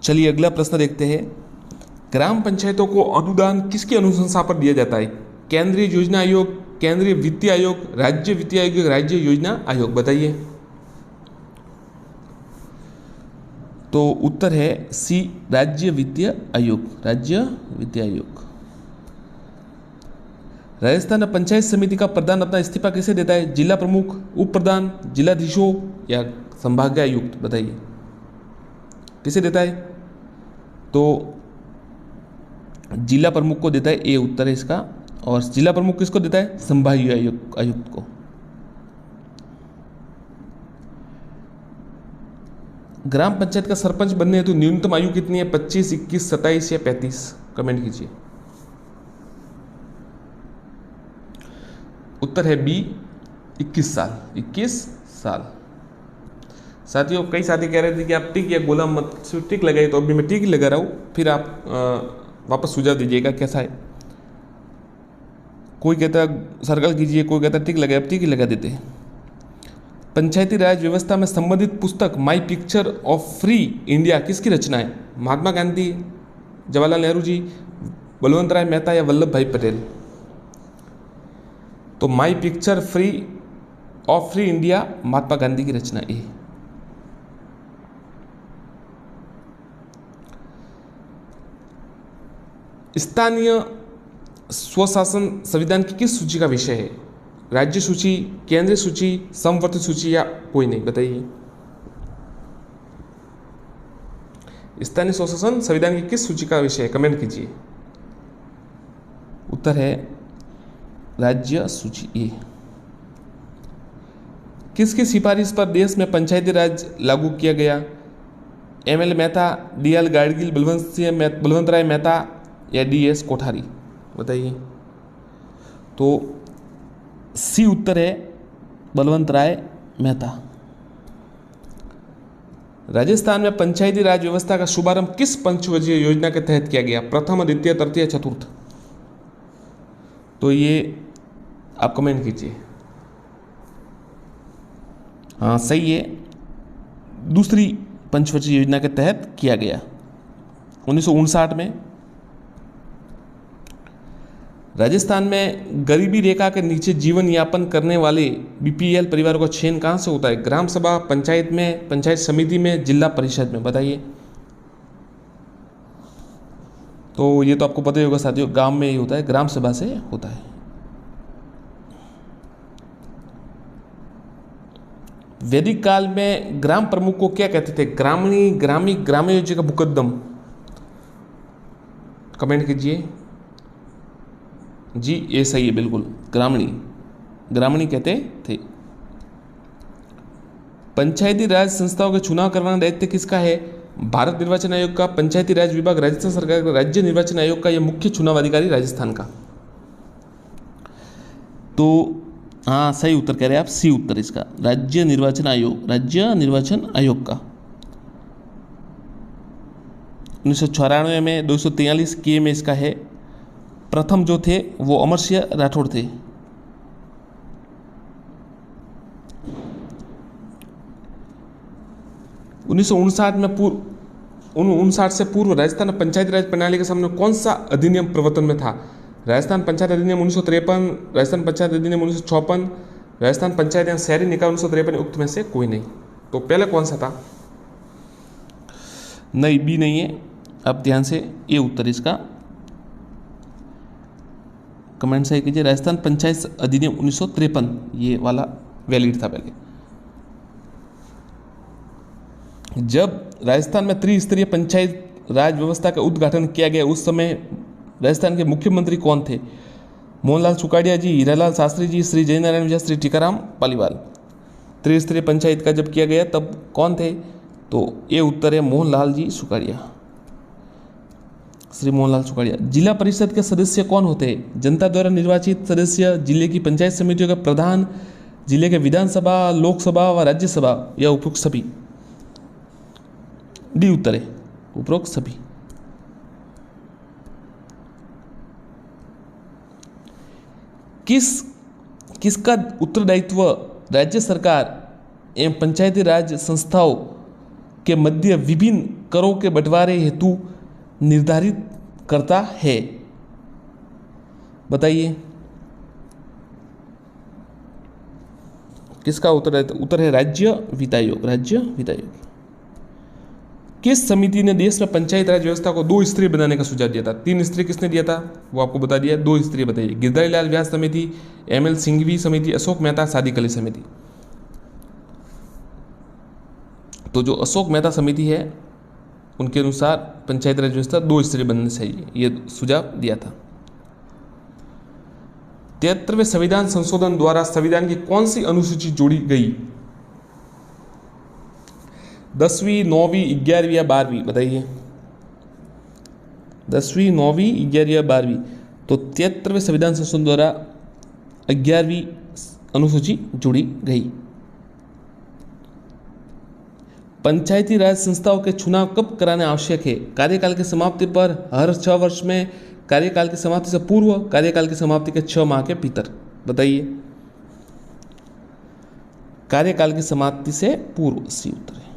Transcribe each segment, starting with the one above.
चलिए अगला प्रश्न देखते हैं। ग्राम पंचायतों को अनुदान किसकी अनुशंसा पर दिया जाता है? केंद्रीय योजना आयोग, केंद्रीय वित्तीय आयोग, राज्य वित्तीय आयोग, राज्य योजना आयोग, बताइए। तो उत्तर है सी, राज्य वित्तीय आयोग, राज्य वित्तीय आयोग। राजस्थान पंचायत समिति का प्रधान अपना इस्तीफा किसे देता है? जिला प्रमुख, उप प्रधान, जिलाधीशों या संभागायुक्त, बताइए किसे देता है? तो जिला प्रमुख को देता है, ए उत्तर है इसका। और जिला प्रमुख किसको देता है? संभागीय आयुक्त को। ग्राम पंचायत का सरपंच बनने हेतु न्यूनतम आयु कितनी है? 25, 21, 27 या 35? कमेंट कीजिए। उत्तर है बी, 21 साल। 21 साल। साथियों, कई साथी कह रहे थे कि आप टिक या गोला मत सिर्फ टिक लगाइए, तो अभी मैं टिक लगा रहा हूँ, फिर आप वापस सुझाव दीजिएगा कैसा है। कोई कहता है सर्कल कीजिए, कोई कहता है टिक लगाए, अब टिक ही लगा देते हैं। पंचायती राज व्यवस्था में संबंधित पुस्तक माई पिक्चर ऑफ फ्री इंडिया किसकी रचना है? महात्मा गांधी, जवाहरलाल नेहरू जी, बलवंत राय मेहता या वल्लभ भाई पटेल? तो my picture of free India Mahatma Gandhi की रचना है। स्थानीय स्वशासन संविधान की किस सूची का विषय है? राज्य सूची, केंद्रीय सूची, समवर्ती सूची या कोई नहीं, बताइए। स्थानीय स्वशासन संविधान की किस सूची का विषय है? कमेंट कीजिए। उत्तर है राज्य सूची, ए। किसकी सिफारिश पर देश में पंचायती राज लागू किया गया? एमएल मेहता, डीएल गाडगिल, बलवंत राय मेहता या डीएस कोठारी, बताइए। तो सी उत्तर है बलवंत राय मेहता। राजस्थान में पंचायती राज व्यवस्था का शुभारंभ किस पंचवर्षीय योजना के तहत किया गया? प्रथम, द्वितीय, तृतीय, चतुर्थ? तो ये आप कमेंट कीजिए। हाँ सही है, दूसरी पंचवर्षीय योजना के तहत किया गया 1959 में। राजस्थान में गरीबी रेखा के नीचे जीवन यापन करने वाले बीपीएल परिवारों का चयन कहाँ से होता है? ग्राम सभा, पंचायत में, पंचायत समिति में, जिला परिषद में, बताइए। तो ये तो आपको पता ही होगा साथियों, गांव में ही होता है, ग्राम सभा से होता है। वैदिक काल में ग्राम प्रमुख को क्या कहते थे? ग्रामणी, ग्रामी, ग्रामयोजी का मुकद्दम? कमेंट कीजिए। जी ये सही है, बिल्कुल, ग्रामणी, ग्रामणी कहते थे। पंचायती राज संस्थाओं के चुनाव करवाना दायित्व किसका है? भारत निर्वाचन आयोग का, पंचायती राज विभाग राजस्थान सरकार का, राज्य निर्वाचन आयोग का या मुख्य चुनाव अधिकारी राजस्थान का? तो हाँ सही उत्तर कह रहे हैं आप, सी उत्तर इसका, राज्य निर्वाचन आयोग, राज्य निर्वाचन आयोग का। 1994 में 243 के में इसका है। प्रथम जो थे वो अमर सिंह राठौड़ थे। उन्नीस से पूर्व राजस्थान में पंचायती राज प्रणाली के सामने कौन सा अधिनियम प्रवर्तन में था? राजस्थान पंचायत अधिनियम 1953, राजस्थान पंचायत अधिनियम 1956, राजस्थान पंचायत या शहरी निकाय 1953, उक्त में से कोई नहीं। तो पहले कौन सा था? नहीं, बी नहीं है। अब ध्यान से ये उत्तर इसका, कमेंट सही कीजिए। राजस्थान पंचायत अधिनियम 1953 ये वाला वैलिड था पहले। जब राजस्थान में त्रिस्तरीय पंचायत राज व्यवस्था का उद्घाटन किया गया उस समय राजस्थान के मुख्यमंत्री कौन थे? मोहनलाल सुखाड़िया जी, हीरालाल शास्त्री जी, श्री जयनारायण विजय, श्री टीकाराम पालीवाल? त्रिस्तरीय पंचायत का जब किया गया तब कौन थे? तो ये उत्तर है मोहनलाल जी सुखाड़िया, श्री मोहनलाल सुखाड़िया। जिला परिषद के सदस्य कौन होते हैं? जनता द्वारा निर्वाचित सदस्य, जिले की पंचायत समितियों का प्रधान, जिले के विधानसभा, लोकसभा व राज्यसभा या उपरोक्त सभी? डी उत्तर है, उपरोक्त सभी। किसका उत्तरदायित्व राज्य सरकार एवं पंचायती राज संस्थाओं के मध्य विभिन्न करों के बंटवारे हेतु निर्धारित करता है? बताइए किसका उत्तर है? उत्तर है राज्य वित्त आयोग। राज्य वित्त आयोग। किस समिति ने देश में पंचायत राज व्यवस्था को 2 स्तरीय बनाने का सुझाव दिया था? 3 स्तरीय किसने दिया था वो आपको बता दिया, 2 स्तरीय बताइए। गिरधारी लाल व्यास समिति, एमएल सिंघवी समिति, अशोक मेहता सादिक अली समिति। तो जो अशोक मेहता समिति है उनके अनुसार पंचायत राज व्यवस्था 2 स्तरीय बननी चाहिए, ये सुझाव दिया था। 73वें संविधान संशोधन द्वारा संविधान की कौन सी अनुसूची जोड़ी गई? 10वीं, 9वीं, 11वीं या 12वीं? बताइए 10वीं, 9वीं, 11वीं या 12वीं? तो 73वें संविधान संशोधन द्वारा 11वीं अनुसूची जोड़ी गई। पंचायती राज संस्थाओं के चुनाव कब कराने आवश्यक है? कार्यकाल की समाप्ति पर, हर 6 वर्ष में, कार्यकाल की समाप्ति से पूर्व, कार्यकाल की समाप्ति के 6 माह के भीतर? बताइए कार्यकाल की समाप्ति से पूर्व, सी उत्तर है।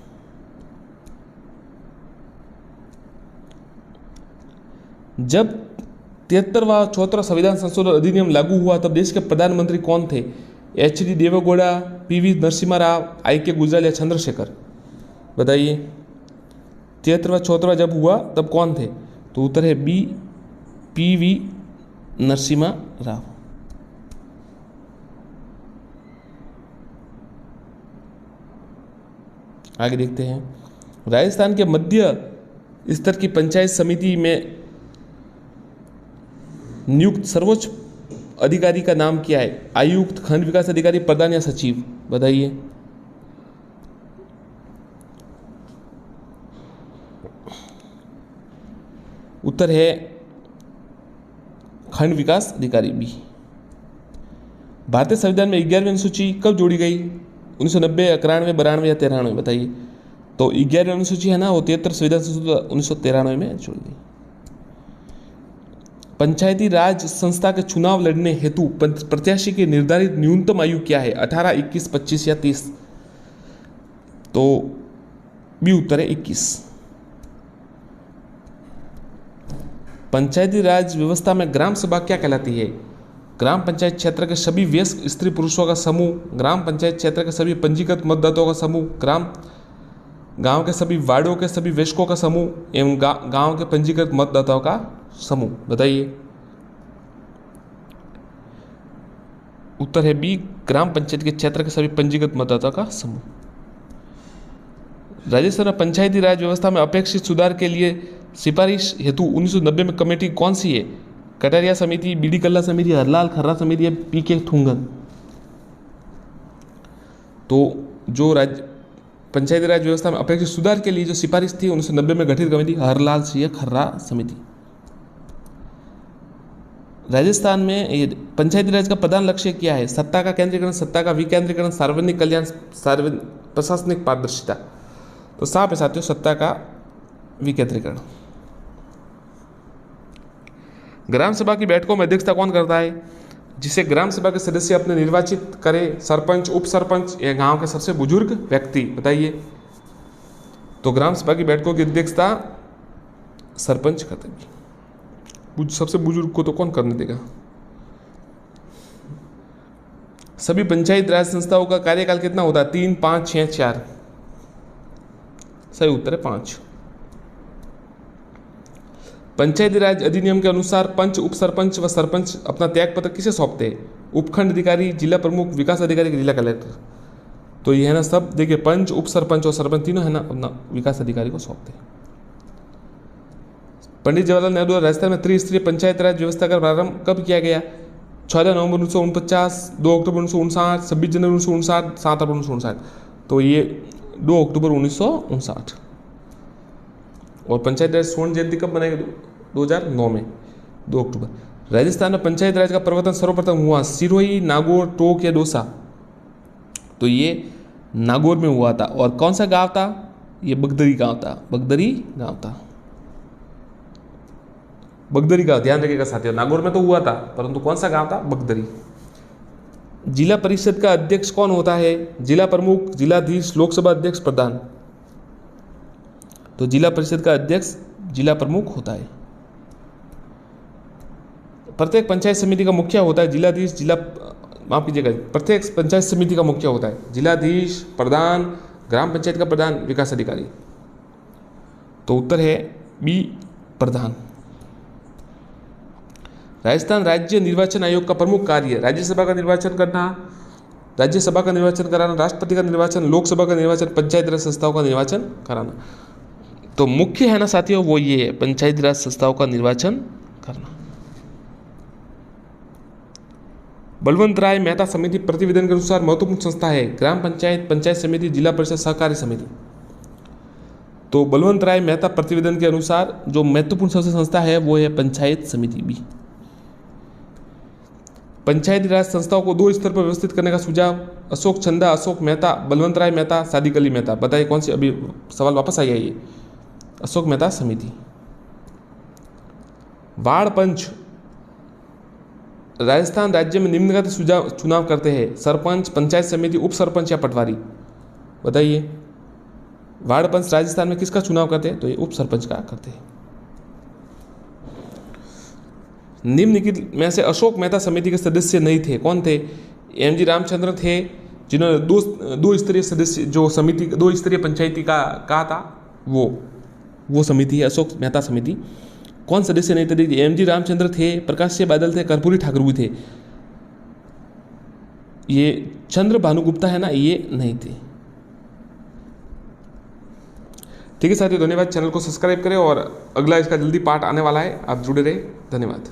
जब 73वां 74वां संविधान संशोधन अधिनियम लागू हुआ तब देश के प्रधानमंत्री कौन थे? H D. Deve Gowda, P V. Narasimha Rao, I K. Gujral या चंद्रशेखर? बताइए 73वां 74वां जब हुआ तब कौन थे? तो उत्तर है बी, पी.वी. नरसिम्हा राव। आगे देखते हैं। राजस्थान के मध्य स्तर की पंचायत समिति में नियुक्त सर्वोच्च अधिकारी का नाम क्या है? आयुक्त, खंड विकास अधिकारी, प्रधान या सचिव? बताइए उत्तर है खंड विकास अधिकारी, बी। भारतीय संविधान में 11वीं अनुसूची कब जोड़ी गई? 1990, 91, 92 या 93? बताइए। तो 11वीं अनुसूची है ना वो 73 संविधान संशोधन 1993 में जोड़ी गई। पंचायती राज संस्था के चुनाव लड़ने हेतु प्रत्याशी की निर्धारित न्यूनतम आयु क्या है? 18, 21, 25 या 30? तो बी उत्तर है 21। पंचायती राज व्यवस्था में ग्राम सभा क्या कहलाती है? ग्राम पंचायत क्षेत्र के सभी वयस्क स्त्री पुरुषों का समूह, ग्राम पंचायत क्षेत्र के सभी पंजीकृत मतदाताओं का समूह, गांव के सभी वार्डों के सभी वयस्कों का समूह एवं गांव के पंजीकृत मतदाताओं का समूह? बताइए उत्तर है बी, ग्राम पंचायत के क्षेत्र के सभी पंजीकृत मतदाताओं का समूह। राजस्थान में पंचायती राज व्यवस्था में अपेक्षित सुधार के लिए सिफारिश हेतु 1990 में कमेटी कौन सी है? कटारिया समिति, बी.डी. कल्ला समिति, हरलाल खर्रा समिति या पी.के. थुंगन? तो जो पंचायती राज व्यवस्था में अपेक्षित सुधार के लिए जो सिफारिश थी 1990 में गठित कमेटी हरलाल सिंह खर्रा समिति। राजस्थान में पंचायती राज का प्रधान लक्ष्य क्या है? सत्ता का केंद्रीकरण, सत्ता का विकेंद्रीकरण, सार्वजनिक कल्याण, प्रशासनिक पारदर्शिता? तो साफ है साथियों, सत्ता का विकेंद्रीकरण। ग्राम सभा की बैठकों में अध्यक्षता कौन करता है? जिसे ग्राम सभा के सदस्य अपने निर्वाचित करें, सरपंच, उप सरपंच या गांव के सबसे बुजुर्ग व्यक्ति? बताइए। तो ग्राम सभा की बैठकों की अध्यक्षता सरपंच करते हैं। सबसे बुजुर्ग को तो कौन करने देगा? सभी पंचायत राज संस्थाओं का कार्यकाल कितना होता है? 3, 5, 6, 4? सही उत्तर है 5। पंचायती राज अधिनियम के अनुसार पंच, उप सरपंच व सरपंच अपना त्याग पत्र किसे सौंपते हैं? उपखंड अधिकारी, जिला प्रमुख, विकास अधिकारी, जिला कलेक्टर? तो ये है ना सब, देखिए पंच, उप सरपंच और सरपंच तीनों है ना अपना विकास अधिकारी को सौंपते हैं। पंडित जवाहरलाल नेहरू राजस्थान में त्रिस्तरीय पंचायत राज व्यवस्था का प्रारंभ कब किया गया? 14 नवंबर 1949, 2 अक्टूबर 1959, 26 जनवरी 1959, 7 अप्रैल 1959? तो ये 2 अक्टूबर 1959। और पंचायत राज स्वर्ण जयंती कब मनाई गई? 2009 में 2 अक्टूबर। राजस्थान में पंचायत राज का प्रवर्तन सर्वप्रथम हुआ सिरोही, नागौर, टोंक या दौसा? तो ये नागौर में हुआ था। और कौन सा गांव था? ये बगदरी गांव था। बगदरी गांव था, बगदरी गांव, ध्यान रखिएगा साथियों। नागौर में तो हुआ था परंतु कौन सा गांव था? बगदरी। जिला परिषद का अध्यक्ष कौन होता है? जिला प्रमुख, जिलाधीश, लोकसभा अध्यक्ष, प्रधान? तो जिला परिषद का अध्यक्ष जिला प्रमुख होता है। प्रत्येक पंचायत समिति का मुखिया होता है जिलाधीश, माफ कीजिएगा, प्रत्येक पंचायत समिति का मुखिया होता है जिलाधीश, प्रधान, ग्राम पंचायत का प्रधान, विकास अधिकारी। तो उत्तर है बी, प्रधान। राजस्थान राज्य निर्वाचन आयोग का प्रमुख कार्य राज्यसभा का निर्वाचन करना, राज्यसभा का निर्वाचन कराना, राष्ट्रपति का निर्वाचन, लोकसभा का निर्वाचन, पंचायती राज संस्थाओं का निर्वाचन कराना। तो मुख्य है ना साथियों, वो ये है, पंचायती राज संस्थाओं का निर्वाचन करना। बलवंत राय मेहता समिति प्रतिवेदन के अनुसार महत्वपूर्ण संस्था है ग्राम पंचायत, पंचायत समिति, जिला परिषद, सहकारी समिति। तो बलवंत राय मेहता प्रतिवेदन के अनुसार जो महत्वपूर्ण सबसे संस्था है वो है पंचायत समिति बी। पंचायती राज संस्थाओं को 2 स्तर पर व्यवस्थित करने का सुझाव अशोक चंदा, अशोक मेहता, बलवंत राय मेहता, सादिक अली मेहता। बताइए कौन सी, अभी सवाल वापस आ गया ये, अशोक मेहता समिति। वार्ड पंच राजस्थान राज्य में निम्नलिखित सुझाव चुनाव करते हैं, सरपंच, पंचायत समिति, उप सरपंच या पटवारी। बताइए वार्ड पंच राजस्थान में किसका चुनाव करते हैं, तो ये उप सरपंच का करते हैं। निम्नलिखित में से अशोक मेहता समिति के सदस्य नहीं थे, कौन थे? एमजी रामचंद्रन थे, जिन्होंने दो स्तरीय सदस्य जो समिति 2 स्तरीय पंचायती का कहा था, वो समिति है अशोक मेहता समिति। कौन सदस्य नहीं थे? देखिए एमजी रामचंद्र थे, प्रकाश सिंह बादल थे, कर्पूरी ठाकुर भी थे। ये चंद्र भानुगुप्ता है ना, ये नहीं थे। ठीक है साथियों, धन्यवाद। चैनल को सब्सक्राइब करें और अगला इसका जल्दी पार्ट आने वाला है, आप जुड़े रहे। धन्यवाद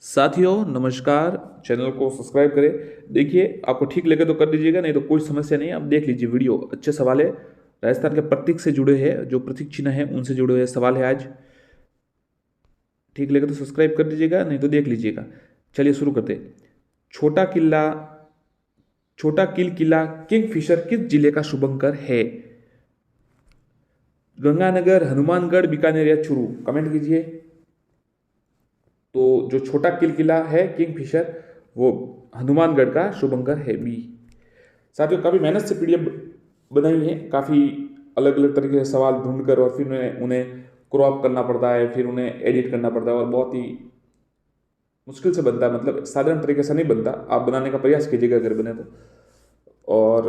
साथियों, नमस्कार। चैनल को सब्सक्राइब करें। देखिए आपको ठीक लगे तो कर दीजिएगा, नहीं तो कोई समस्या नहीं है। आप देख लीजिए वीडियो, अच्छे सवाल है, राजस्थान के प्रतीक से जुड़े हैं, जो प्रतीक चिन्ह है उनसे जुड़े हुए सवाल है आज। ठीक लगे तो सब्सक्राइब कर दीजिएगा, नहीं तो देख लीजिएगा। चलिए शुरू करते हैं। छोटा किल किला किंगफिशर किस जिले का शुभंकर है? गंगानगर, हनुमानगढ़, बीकानेर या चूरू? कमेंट कीजिए। तो जो छोटा किल किला है किंगफिशर, वो हनुमानगढ़ का शुभंकर है, बी। साथियों काफी मेहनत से पीडीएफ बनाई है, काफी अलग अलग तरीके से सवाल ढूंढकर और फिर उन्हें क्रॉप करना पड़ता है, फिर उन्हें एडिट करना पड़ता है और बहुत ही मुश्किल से बनता है, मतलब साधारण तरीके से नहीं बनता। आप बनाने का प्रयास कीजिएगा अगर बने तो। और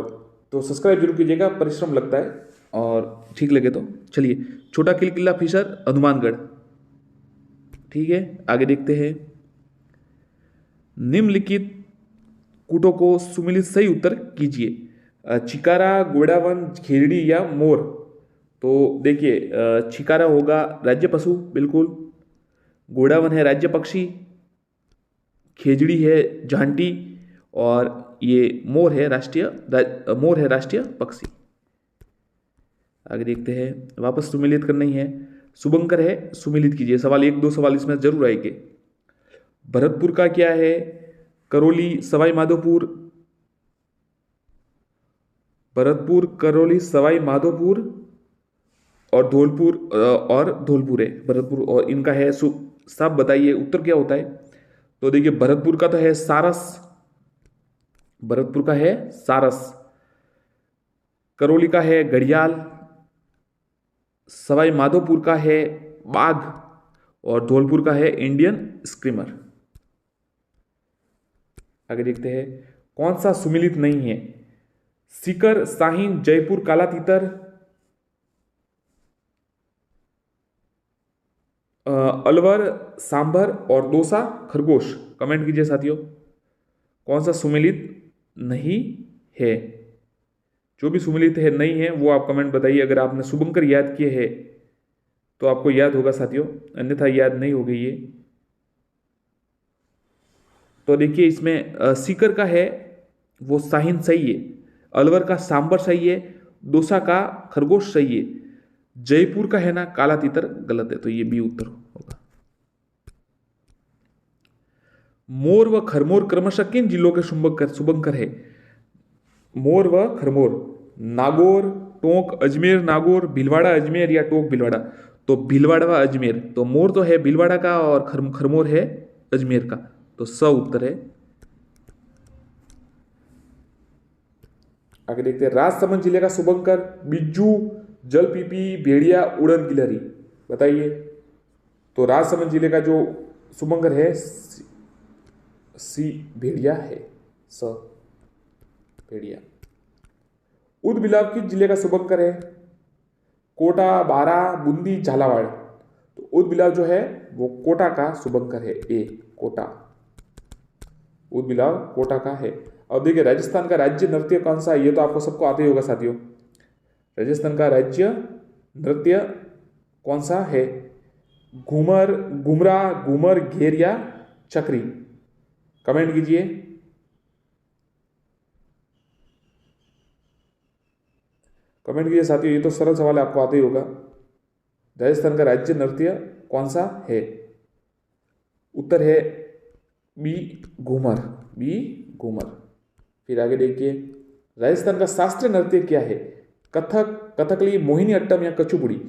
तो सब्सक्राइब जरूर कीजिएगा, परिश्रम लगता है और ठीक लगे तो। चलिए, छोटा किल किला फिशर हनुमानगढ़। ठीक है, आगे देखते हैं। निम्नलिखित कूटों को सुमिलित सही उत्तर कीजिए। चिकारा, गोडावन, खेजड़ी या मोर? तो देखिए चिकारा होगा राज्य पशु, बिल्कुल। गोडावन है राज्य पक्षी, खेजड़ी है झांटी और ये मोर है राष्ट्रीय पक्षी। आगे देखते हैं। वापस सुमिलित करना ही है। शुभंकर है, सुमिलित कीजिए। सवाल 1-2 सवाल इसमें जरूर आएंगे। भरतपुर का क्या है? करौली, सवाई माधोपुर, भरतपुर, करौली, सवाई माधोपुर और धौलपुर है भरतपुर, और इनका है साफ बताइए उत्तर क्या होता है? तो देखिए भरतपुर का तो है सारस, भरतपुर का है सारस, करौली का है घड़ियाल, सवाई माधोपुर का है बाघ और धौलपुर का है इंडियन स्क्रीमर। आगे देखते हैं। कौन सा सुमिलित नहीं है? सीकर, साहिन, जयपुर, काला तीतर, अलवर, सांभर और दौसा, खरगोश? कमेंट कीजिए साथियों, कौन सा सुमिलित नहीं है? जो भी सुमिलित है नहीं है वो आप कमेंट बताइए। अगर आपने शुभंकर याद किए हैं तो आपको याद होगा साथियों, अन्यथा याद नहीं होगी ये। तो देखिए इसमें सीकर का है वो साहिन सही है, अलवर का सांबर सही है, दौसा का खरगोश सही है, जयपुर का है ना काला तीतर गलत है, तो ये बी उत्तर होगा। मोर व खरमोर क्रमशः किन जिलों के शुभंकर है? मोर व खरमोर, नागौर, टोंक, अजमेर नागौर, भीलवाड़ा अजमेर या टोंक भीलवाड़ा? तो भीलवाड़ा व अजमेर। तो मोर तो है भीलवाड़ा का और खरमोर है अजमेर का, तो स उत्तर है। आगे देखते हैं, राजसमंद जिले का शुभंकर बिज्जू, जलपीपी, भेड़िया, उड़न गिलहरी। बताइए। तो राजसमंद जिले का जो शुभंकर है सी भेड़िया है, स भेड़िया। उदबिलाव किस जिले का शुभंकर है? कोटा, बारा, बूंदी, झालावाड़। तो उदबिलाव जो है वो कोटा का शुभंकर है, ए कोटा। उदबिलाव कोटा का है। अब देखिए राजस्थान का राज्य नृत्य कौन सा है? ये तो आपको सबको आते ही होगा साथियों। राजस्थान का राज्य नृत्य कौन सा है? घूमर, घुमरा, घूमर, घेर या चक्री? कमेंट कीजिए। कमेंट कीजिए साथियों, ये तो सरल सवाल है, आपको आते ही होगा। राजस्थान का राज्य नृत्य कौन सा है? उत्तर है बी घूमर, बी घूमर। फिर आगे देखिए, राजस्थान का शास्त्रीय नृत्य क्या है? कथक, कथकली, मोहिनी अट्टम या कचुपुड़ी?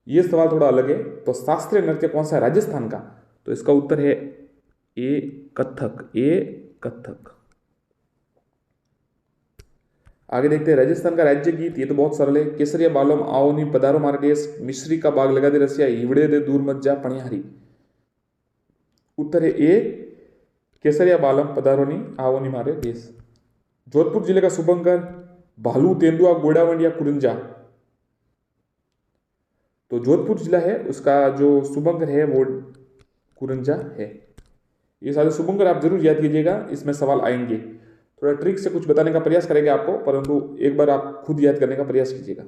ये सवाल थोड़ा अलग है। तो शास्त्रीय नृत्य कौन सा है राजस्थान का? तो इसका उत्तर है ए कथक, ए कथक। आगे देखते हैं, राजस्थान का राज्य गीत, ये तो बहुत सरल है। केसरिया बालोम आओनी पधारो मारा देश, मिश्री का बाग लगा दे रसिया, हिवड़े दे दूर मत जा पणिहारी। उत्तर है ए केसरिया बालम पधारोनी आओनी मारे देश। जोधपुर जिले का शुभंकर भालू, तेंदुआ, गोडावंड या कुरंजा? तो जोधपुर जिला है उसका जो शुभंकर है वो कुरंजा है। ये सारे शुभंकर आप जरूर याद कीजिएगा, इसमें सवाल आएंगे। थोड़ा ट्रिक से कुछ बताने का प्रयास करेंगे आपको, परंतु एक बार आप खुद याद करने का प्रयास कीजिएगा।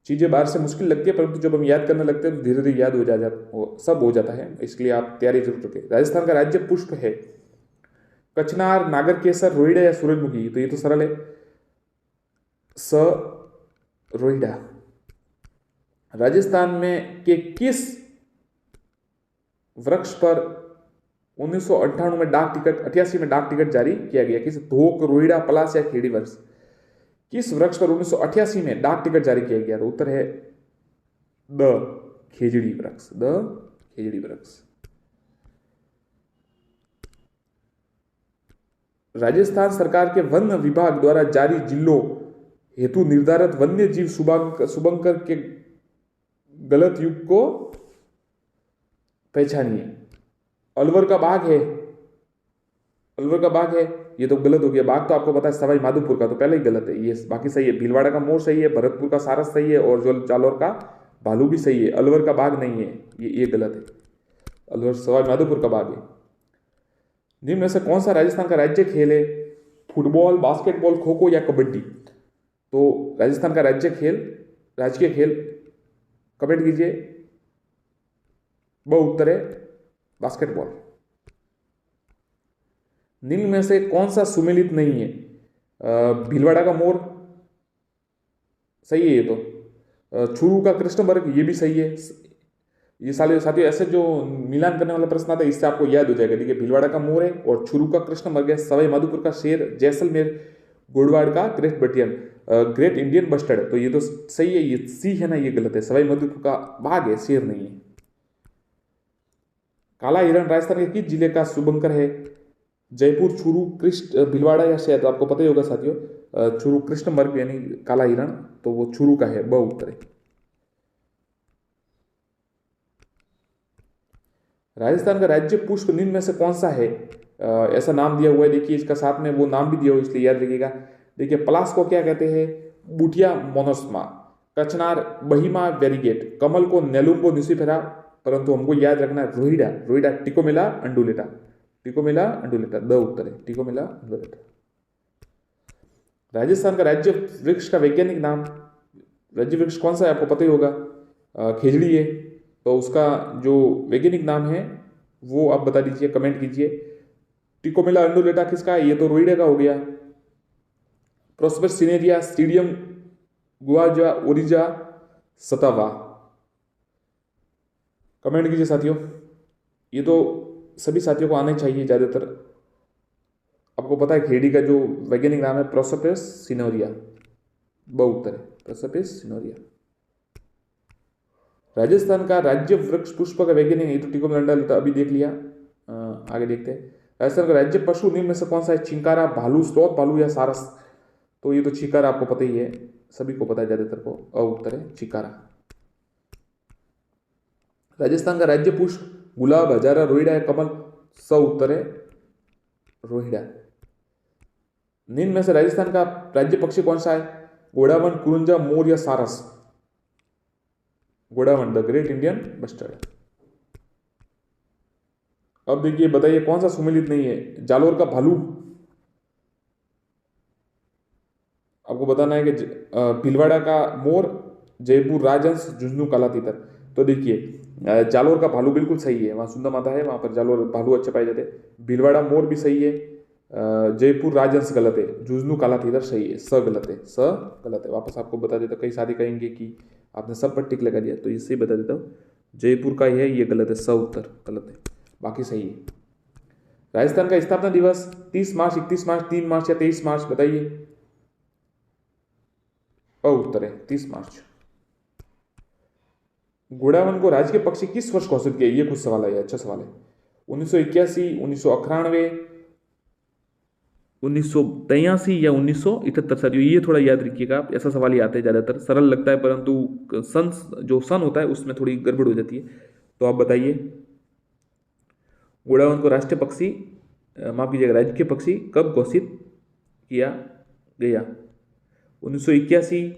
चीज़ें बाहर से मुश्किल लगती है, परंतु जब हम याद करने लगते हैं तो धीरे धीरे याद सब हो जाता है। इसलिए आप तैयारी जरूर रखें। राजस्थान का राज्य पुष्प है? कचनार, नागरकेसर, रोहिड़ा या सूरजमुखी? तो ये तो सरल है, स रोहिड़ा। राजस्थान में के किस वृक्ष पर 1998 में डाक टिकट 88 में डाक टिकट जारी किया गया? किस धोक, रोहिड़ा, पलास या खेड़ी वृक्ष? किस वृक्ष पर 1988 में डाक टिकट जारी किया गया? तो उत्तर है द खेजड़ी वृक्ष, द खेजड़ी वृक्ष। राजस्थान सरकार के वन विभाग द्वारा जारी जिलों हेतु निर्धारित वन्य जीव शुभंकर के गलत युग को पहचानिए। अलवर का बाघ है, अलवर का बाघ है, ये तो गलत हो गया। बाघ तो आपको पता है सवाई माधोपुर का, तो पहले ही गलत है, ये बाकी सही है। भीलवाड़ा का मोर सही है, भरतपुर का सारस सही है, और जो जालौर का भालू भी सही है। अलवर का बाघ नहीं है, ये गलत है। अलवर सवाई माधोपुर का बाघ है। निम्न में से कौन सा राजस्थान का राज्य खेल है? फुटबॉल, बास्केटबॉल, खो खो या कबड्डी? तो राजस्थान का राज्य खेल, राजकीय खेल, कमेंट कीजिए। वह उत्तर है बास्केटबॉल। निम्न में से कौन सा सुमेलित नहीं है? भीलवाड़ा का मोर सही है, ये तो। छुरू का कृष्णवर्ग, ये भी सही है। ये साले साथियों ऐसे जो मिलान करने वाला प्रश्न आता है, इससे आपको याद हो जाएगा। देखिए भीलवाड़ा का मोर है, और छुरू का कृष्णवर्ग है, सवाई माधोपुर का शेर, जैसलमेर गोडवाड़ का ग्रेट बटियन, ग्रेट इंडियन बस्टर्ड। तो ये तो सही है, ये सी है ना, ये गलत है। सवाई माधोपुर का बाघ है, शेर नहीं है। काला हिरण राजस्थान के किस जिले का शुभंकर है? जयपुर, चूरू, कृष्ण, भीलवाड़ा या शायद आपको पता ही होगा साथियों, चूरू कृष्णमर्ग यानी काला हिरण, तो वो चूरू का है, ब उत्तर है। राजस्थान का राज्य पुष्प निम्न में से कौन सा है? ऐसा नाम दिया हुआ है, देखिए इसका साथ में वो नाम भी दिया हुआ है, इसलिए याद रखिएगा। देखिए पलाश को क्या कहते हैं? बुटिया मोनोस्मा। कचनार बहिमा वेरीगेट। कमल को नेलुम्बो निसिफेरा, परंतु हमको याद रखना है रोहिड़ा, रोहिड़ा टिकोमिला अंडुलेटा, टिकोमिला अंडुलेटा, द उत्तर है, टिकोमिला अंडुलेटा। राजस्थान का राज्य वृक्ष का वैज्ञानिक नाम, राज्य वृक्ष कौन सा है आपको पता ही होगा, खेजड़ी है। तो उसका जो वैज्ञानिक नाम है वो आप बता दीजिए, कमेंट कीजिए। टिकोमिला अंडुलेटा किसका है? ये तो रोहिड़ा का हो गया। प्रोस्पेस सिनेरिया, स्टीडियम गुआजा, ओरिजा, सतावा। कमेंट कीजिए साथियों, ये तो सभी साथियों को आने चाहिए ज़्यादातर। आपको पता है खेड़ी का जो वैज्ञानिक नाम है प्रोसोपेस सिनोरिया, ब उत्तर है, प्रोसोपेस सिनोरिया। राजस्थान का राज्य वृक्ष पुष्प का वैज्ञानिक, ये तो टिकोमिला अभी देख लिया। आगे देखते हैं, राजस्थान का राज्य पशु निम्न में से कौन सा है? चिंकारा, भालू, स्लोथ भालू या सारस? तो ये तो चिकारा आपको पता ही है, सभी को पता है ज़्यादातर को। अ उत्तर है चिकारा। राजस्थान का राज्य पुष्प गुलाब, हजारा, रोहिड़ा है कमल। स उत्तर है रोहिड़ा। निम्न में से राजस्थान का राज्य पक्षी कौन सा है? घोड़ावन, कुरुंजा, मोर या सारस? घोड़ावन, द ग्रेट इंडियन बस्टर्ड। अब देखिए बताइए कौन सा सुमेलित नहीं है? जालोर का भालू, आपको बताना है कि भीलवाड़ा का मोर, जयपुर राजहंस, झुंझुनू काला तीतर। तो देखिए जालोर का भालू बिल्कुल सही है, वहाँ सुंदर माता है, वहाँ पर जालोर भालू अच्छे पाए जाते हैं। भीलवाड़ा मोर भी सही है। जयपुर राजहंस गलत है। झुंझुनू काला तीतर सही है। स गलत है, स गलत है। वापस आपको बता देता हूँ, कई साथी कहेंगे कि आपने सब पर टिक लगा दिया, तो इससे बता देता हूँ जयपुर का ही है, ये गलत है। स उत्तर गलत है, बाकी सही है। राजस्थान का स्थापना दिवस 30 मार्च, 31 मार्च, 3 मार्च या 23 मार्च? बताइए। अ उत्तर है 30 मार्च। घोड़ावन को राज्य के पक्षी किस वर्ष घोषित किया? ये कुछ सवाल है, अच्छा सवाल है। 1981, 1991, 1983 या 1978? सर ये थोड़ा याद रखिएगा आप, ऐसा सवाल ही आता है ज़्यादातर, सरल लगता है परंतु सन जो सन होता है उसमें थोड़ी गड़बड़ हो जाती है। तो आप बताइए घोड़ावन को राष्ट्रीय पक्षी, माफ कीजिएगा, राज्य के पक्षी कब घोषित किया गया? 1981,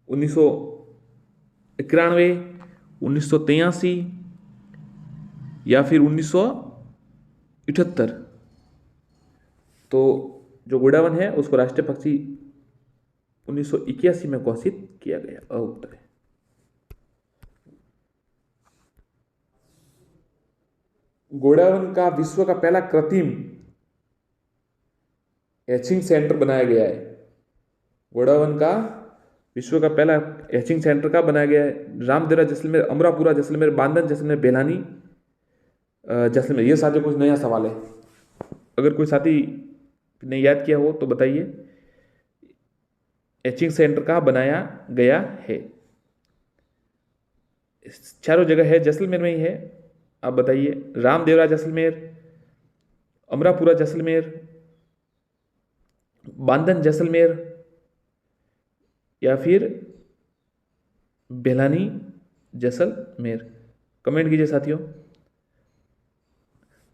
1991, 1983 या फिर 1978? तो जो घोड़ावन है उसको राष्ट्रीय पक्षी 1981 में घोषित किया गया। अ उत्तर है। घोड़ावन का विश्व का पहला कृत्रिम हैचिंग सेंटर बनाया गया है। घोड़ावन का विश्व का पहला हैचिंग सेंटर का बनाया गया है? रामदेवरा जैसलमेर, अमरापुरा जैसलमेर, बांधन जैसलमेर, बेलानी जैसलमेर। ये साथियों कुछ नया सवाल है, अगर कोई साथी ने याद किया हो तो बताइए। हैचिंग सेंटर कहाँ बनाया गया है? चारों जगह है, जैसलमेर में ही है। आप बताइए, रामदेवरा जैसलमेर, अमरापुरा जैसलमेर, बांधन जैसलमेर या फिर बेलानी जैसलमेर? कमेंट कीजिए साथियों।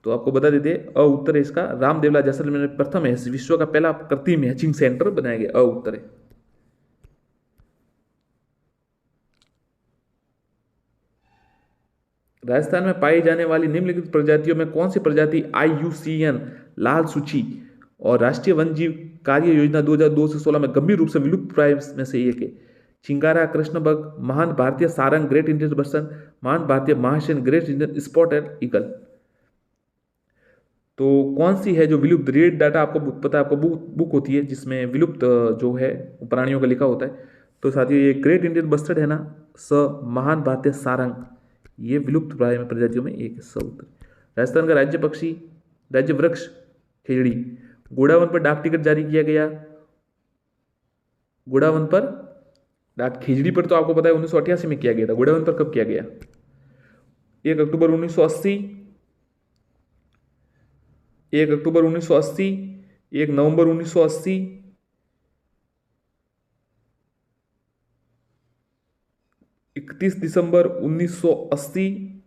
तो आपको बता देते, अ उत्तर है इसका, रामदेवरा जैसलमेर में प्रथम है, विश्व का पहला कृत्रिम हैचिंग सेंटर बनाया गया। अ उत्तर है। राजस्थान में पाई जाने वाली निम्नलिखित प्रजातियों में कौन सी प्रजाति IUCN लाल सूची और राष्ट्रीय वन्यजीव कार्य योजना 2002 से 16 में गंभीर रूप से विलुप्त प्राय में से एक है? चिंगारा, कृष्णबग, महान भारतीय सारंग, ग्रेट इंडियन बसंत, महान भारतीय महाशैन, ग्रेट इंडियन स्पॉटेड ईगल। तो कौन सी है जो विलुप्त? रेड डाटा आपको पता है, आपको बुक होती है जिसमें विलुप्त जो है प्राणियों का लिखा होता है। तो साथियों ये ग्रेट इंडियन बस्टर्ड है ना। स महान भारतीय सारंग, ये विलुप्त प्राय में प्रजातियों में एक। स उत्तर। राजस्थान का राज्य पक्षी, राज्य वृक्ष खेजड़ी। घोड़ावन पर डाक टिकट जारी किया गया। घोड़ावन पर डाक, खिजड़ी पर तो आपको पता है 1988 में किया गया था। घोड़ावन पर कब किया गया? 1 अक्टूबर 1980, 1 अक्टूबर 1980, 1 नवंबर 1980, 31 दिसंबर 1980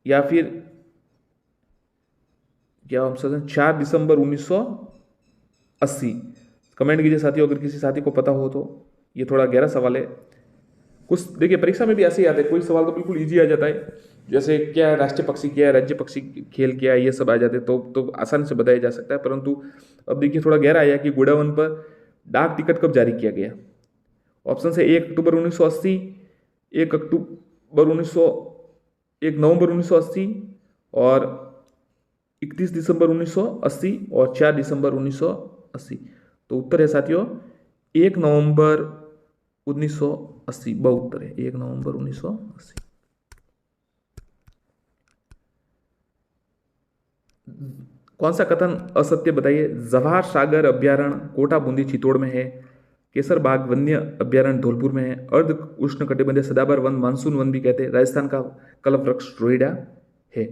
या फिर क्या हम समझें 4 दिसंबर 1980? कमेंट कीजिए साथियों अगर किसी साथी को पता हो तो। ये थोड़ा गहरा सवाल है। कुछ देखिए परीक्षा में भी ऐसे ही आते हैं, कोई सवाल तो बिल्कुल इजी आ जाता है, जैसे क्या है राष्ट्रीय पक्षी, क्या है राज्य पक्षी, खेल क्या है, ये सब आ जाते हैं तो आसानी से बताया जा सकता है। परंतु अब देखिए थोड़ा गहरा आया कि घोड़ावन पर डाक टिकट कब जारी किया गया? ऑप्शन है 1 अक्टूबर 1980, 1 अक्टूबर 1 नवंबर 1980 और 31 दिसंबर 1980 और 4 दिसंबर 1980। तो उत्तर है साथियों 1 नवंबर 1980। ब उत्तर है 1 नवंबर 1980। कौन सा कथन असत्य बताइए? जवाहर सागर अभ्यारण्य कोटा बूंदी चित्तौड़ में है। केसर बाग वन्य अभ्यारण्य धौलपुर में है। अर्ध उष्णकटिबंधीय सदाबहार वन मानसून वन भी कहते हैं। राजस्थान का कल्प वृक्ष रोहिड़ा है।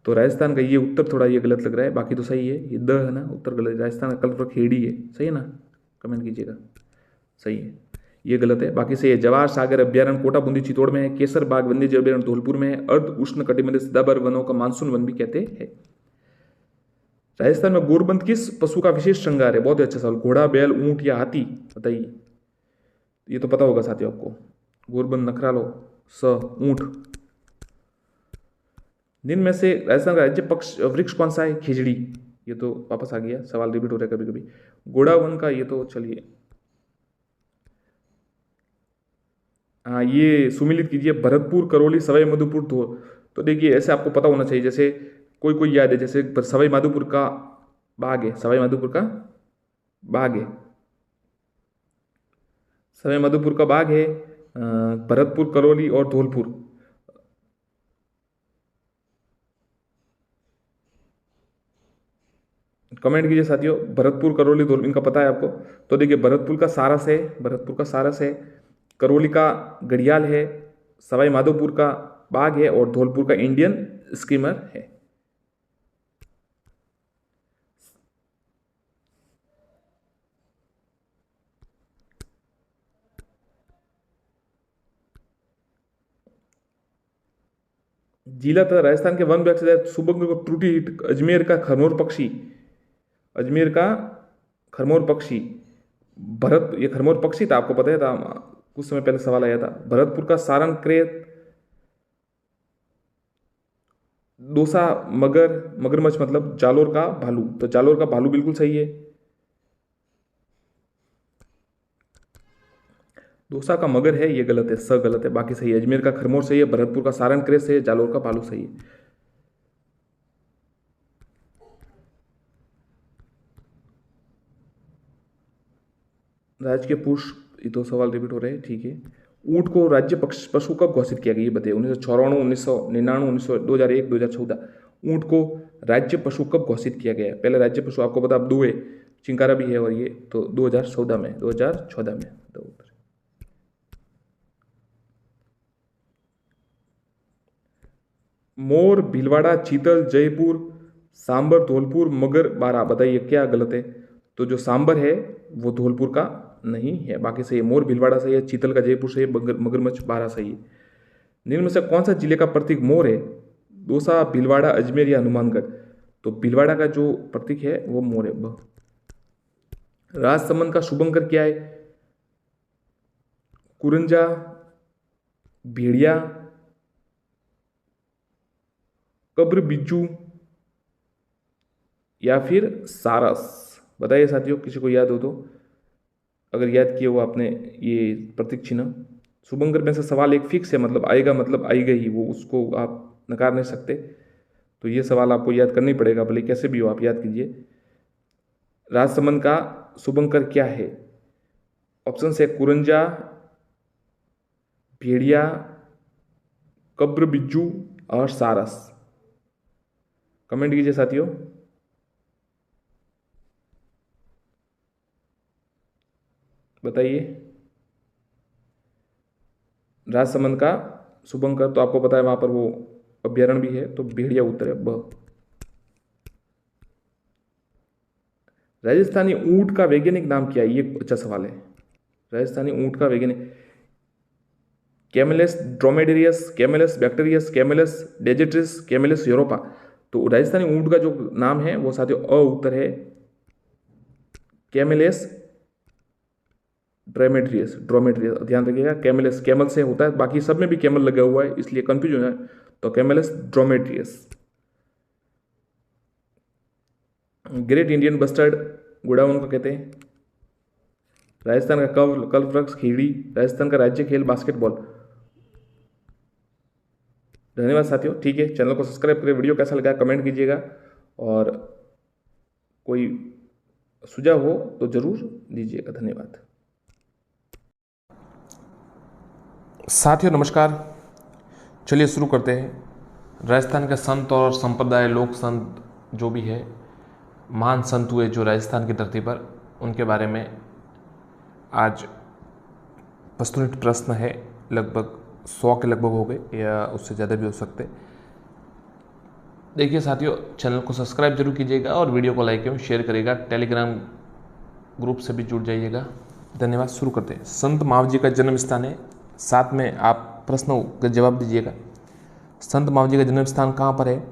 तो राजस्थान का ये उत्तर थोड़ा ये गलत लग रहा है, बाकी तो सही है। ये द है ना, उत्तर गलत। राजस्थान का कल्पवृक्ष खेड़ी है, सही है ना? कमेंट कीजिएगा, सही है। ये गलत है, बाकी सही है। जवाहर सागर अभ्यारण्य कोटा बूंदी चित्तौड़ में है। केसर बाग वन्यजीव अभ्यारण्य धौलपुर में है। अर्ध उष्ण कटिबंधीय सदाबहार वनों का मानसून वन भी कहते हैं। राजस्थान में गोरबंद किस पशु का विशेष श्रृंगार है? बहुत ही अच्छा सवाल। घोड़ा, बैल, ऊंट या हाथी? बताइए, ये तो पता होगा साथियों आपको। गोरबंद, नखरालो, ऊंट। निम्न में से राजस्थान का राज्य पक्ष वृक्ष कौन सा है? खिजड़ी। ये तो वापस आ गया, सवाल रिपीट हो रहा है कभी कभी। घोड़ा वन का, ये तो चलिए, हाँ ये सुमिलित कीजिए। भरतपुर, करौली, सवाई माधोपुर, तो देखिए ऐसे आपको पता होना चाहिए। जैसे कोई कोई याद है, जैसे सवाई माधोपुर का बाग है, सवाई माधोपुर का बाग है, सवाई माधोपुर का बाग है। भरतपुर, करौली और धौलपुर। कमेंट कीजिए साथियों, भरतपुर, करौली, धौलपुर, इनका पता है आपको? तो देखिए, भरतपुर का सारस है, भरतपुर का सारस है। करौली का घड़ियाल है। सवाई माधोपुर का बाग है और धौलपुर का इंडियन स्कीमर है। जिला तथा राजस्थान के वन विभाग से सुबंग को त्रुटि। अजमेर का खरमोर पक्षी, अजमेर का खरमोर पक्षी। ये खरमोर पक्षी था, आपको पता है था, कुछ समय पहले सवाल आया था। भरतपुर का सारंग क्रेत। दोसा मगरमच्छ मतलब जालोर का भालू, तो जालोर का भालू बिल्कुल सही है। दोसा का मगर है, ये गलत है, गलत है, बाकी सही है। अजमेर का खरमोर सही है, भरतपुर का सारंग क्रेत सही है, जालोर का भालू सही है। राजकीय पुष्प, ये तो सवाल रिपीट हो रहे हैं, ठीक है। ऊंट को राज्य पशु कब घोषित किया गया, ये बताइए। 1994, 1999, 2001, 2014। ऊंट को राज्य पशु कब घोषित किया गया है? पहले राज्य पशु आपको पता, अब दो है, चिंकारा भी है, और ये तो 2014 में, 2014 में। तो मोर, भीलवाड़ा, चीतल, जयपुर, सांबर, धौलपुर, मगर, बारा। बताइए क्या गलत है? तो जो सांबर है वो धौलपुर का नहीं है, बाकी सही है। मोर भीलवाड़ा सही है, चीतल का जयपुर सही है, मगरमच्छ बारा सही है। निम्न में से कौन सा जिले का प्रतीक मोर है? दौसा, भीलवाड़ा, अजमेर या हनुमानगढ़? तो भीलवाड़ा का जो प्रतीक है वो मोर है। राजसमंद का शुभंकर क्या है? कुरंजा, भेड़िया, कब्र बिज्जू या फिर सारस? बताइए साथियों, किसी को याद हो तो, अगर याद किए हो आपने ये प्रतीक चिन्ह। शुभंकर में से सवाल एक फिक्स है, मतलब आएगा, मतलब आएगा ही वो, उसको आप नकार नहीं सकते। तो ये सवाल आपको याद करना ही पड़ेगा, भले कैसे भी हो आप याद कीजिए। राजसमंद का शुभंकर क्या है? ऑप्शन है कुरंजा, भेड़िया, कब्र बिज्जू और सारस। कमेंट कीजिए साथियों। बताइए। राजसमंद का शुभंकर तो आपको पता है, वहां पर वो अभ्यारण्य भी है, तो भेड़िया उत्तर है, ब। राजस्थानी ऊंट का वैज्ञानिक नाम क्या है? ये अच्छा सवाल है। राजस्थानी ऊंट का वैज्ञानिक, Camelus dromedarius, Camelus bactrianus, Camelus डेजेट्रिस, कैमेलस यूरोपा। तो राजस्थानी ऊंट का जो नाम है वो साथियों उत्तर है कैमेलस ड्रोमेड्रियस। ध्यान रखिएगा, कैमेलस कैमल से होता है, बाकी सब में भी कैमल लगा हुआ है, इसलिए कंफ्यूज हो जाए, तो कैमेलस ड्रोमेड्रियस। ग्रेट इंडियन बस्टर्ड गुड़ाउन को कहते हैं। राजस्थान का कल्पवृक्ष खीड़ी। राजस्थान का राज्य खेल बास्केटबॉल। धन्यवाद साथियों, ठीक है, चैनल को सब्सक्राइब करें। वीडियो कैसा लगा कमेंट कीजिएगा, और कोई सुझाव हो तो जरूर दीजिएगा। धन्यवाद साथियों, नमस्कार। चलिए शुरू करते हैं। राजस्थान के संत और संप्रदाय, लोक संत जो भी है, महान संत हुए जो राजस्थान की धरती पर, उनके बारे में आज वस्तुनिष्ठ प्रश्न है। लगभग 100 के लगभग हो गए, या उससे ज़्यादा भी हो सकते। देखिए साथियों, चैनल को सब्सक्राइब जरूर कीजिएगा और वीडियो को लाइक एवं शेयर करिएगा। टेलीग्राम ग्रुप से भी जुड़ जाइएगा। धन्यवाद। शुरू करते हैं। संत मावजी का जन्म स्थान है, साथ में आप प्रश्नों का जवाब दीजिएगा। संत मावजी का जन्म स्थान कहाँ पर है?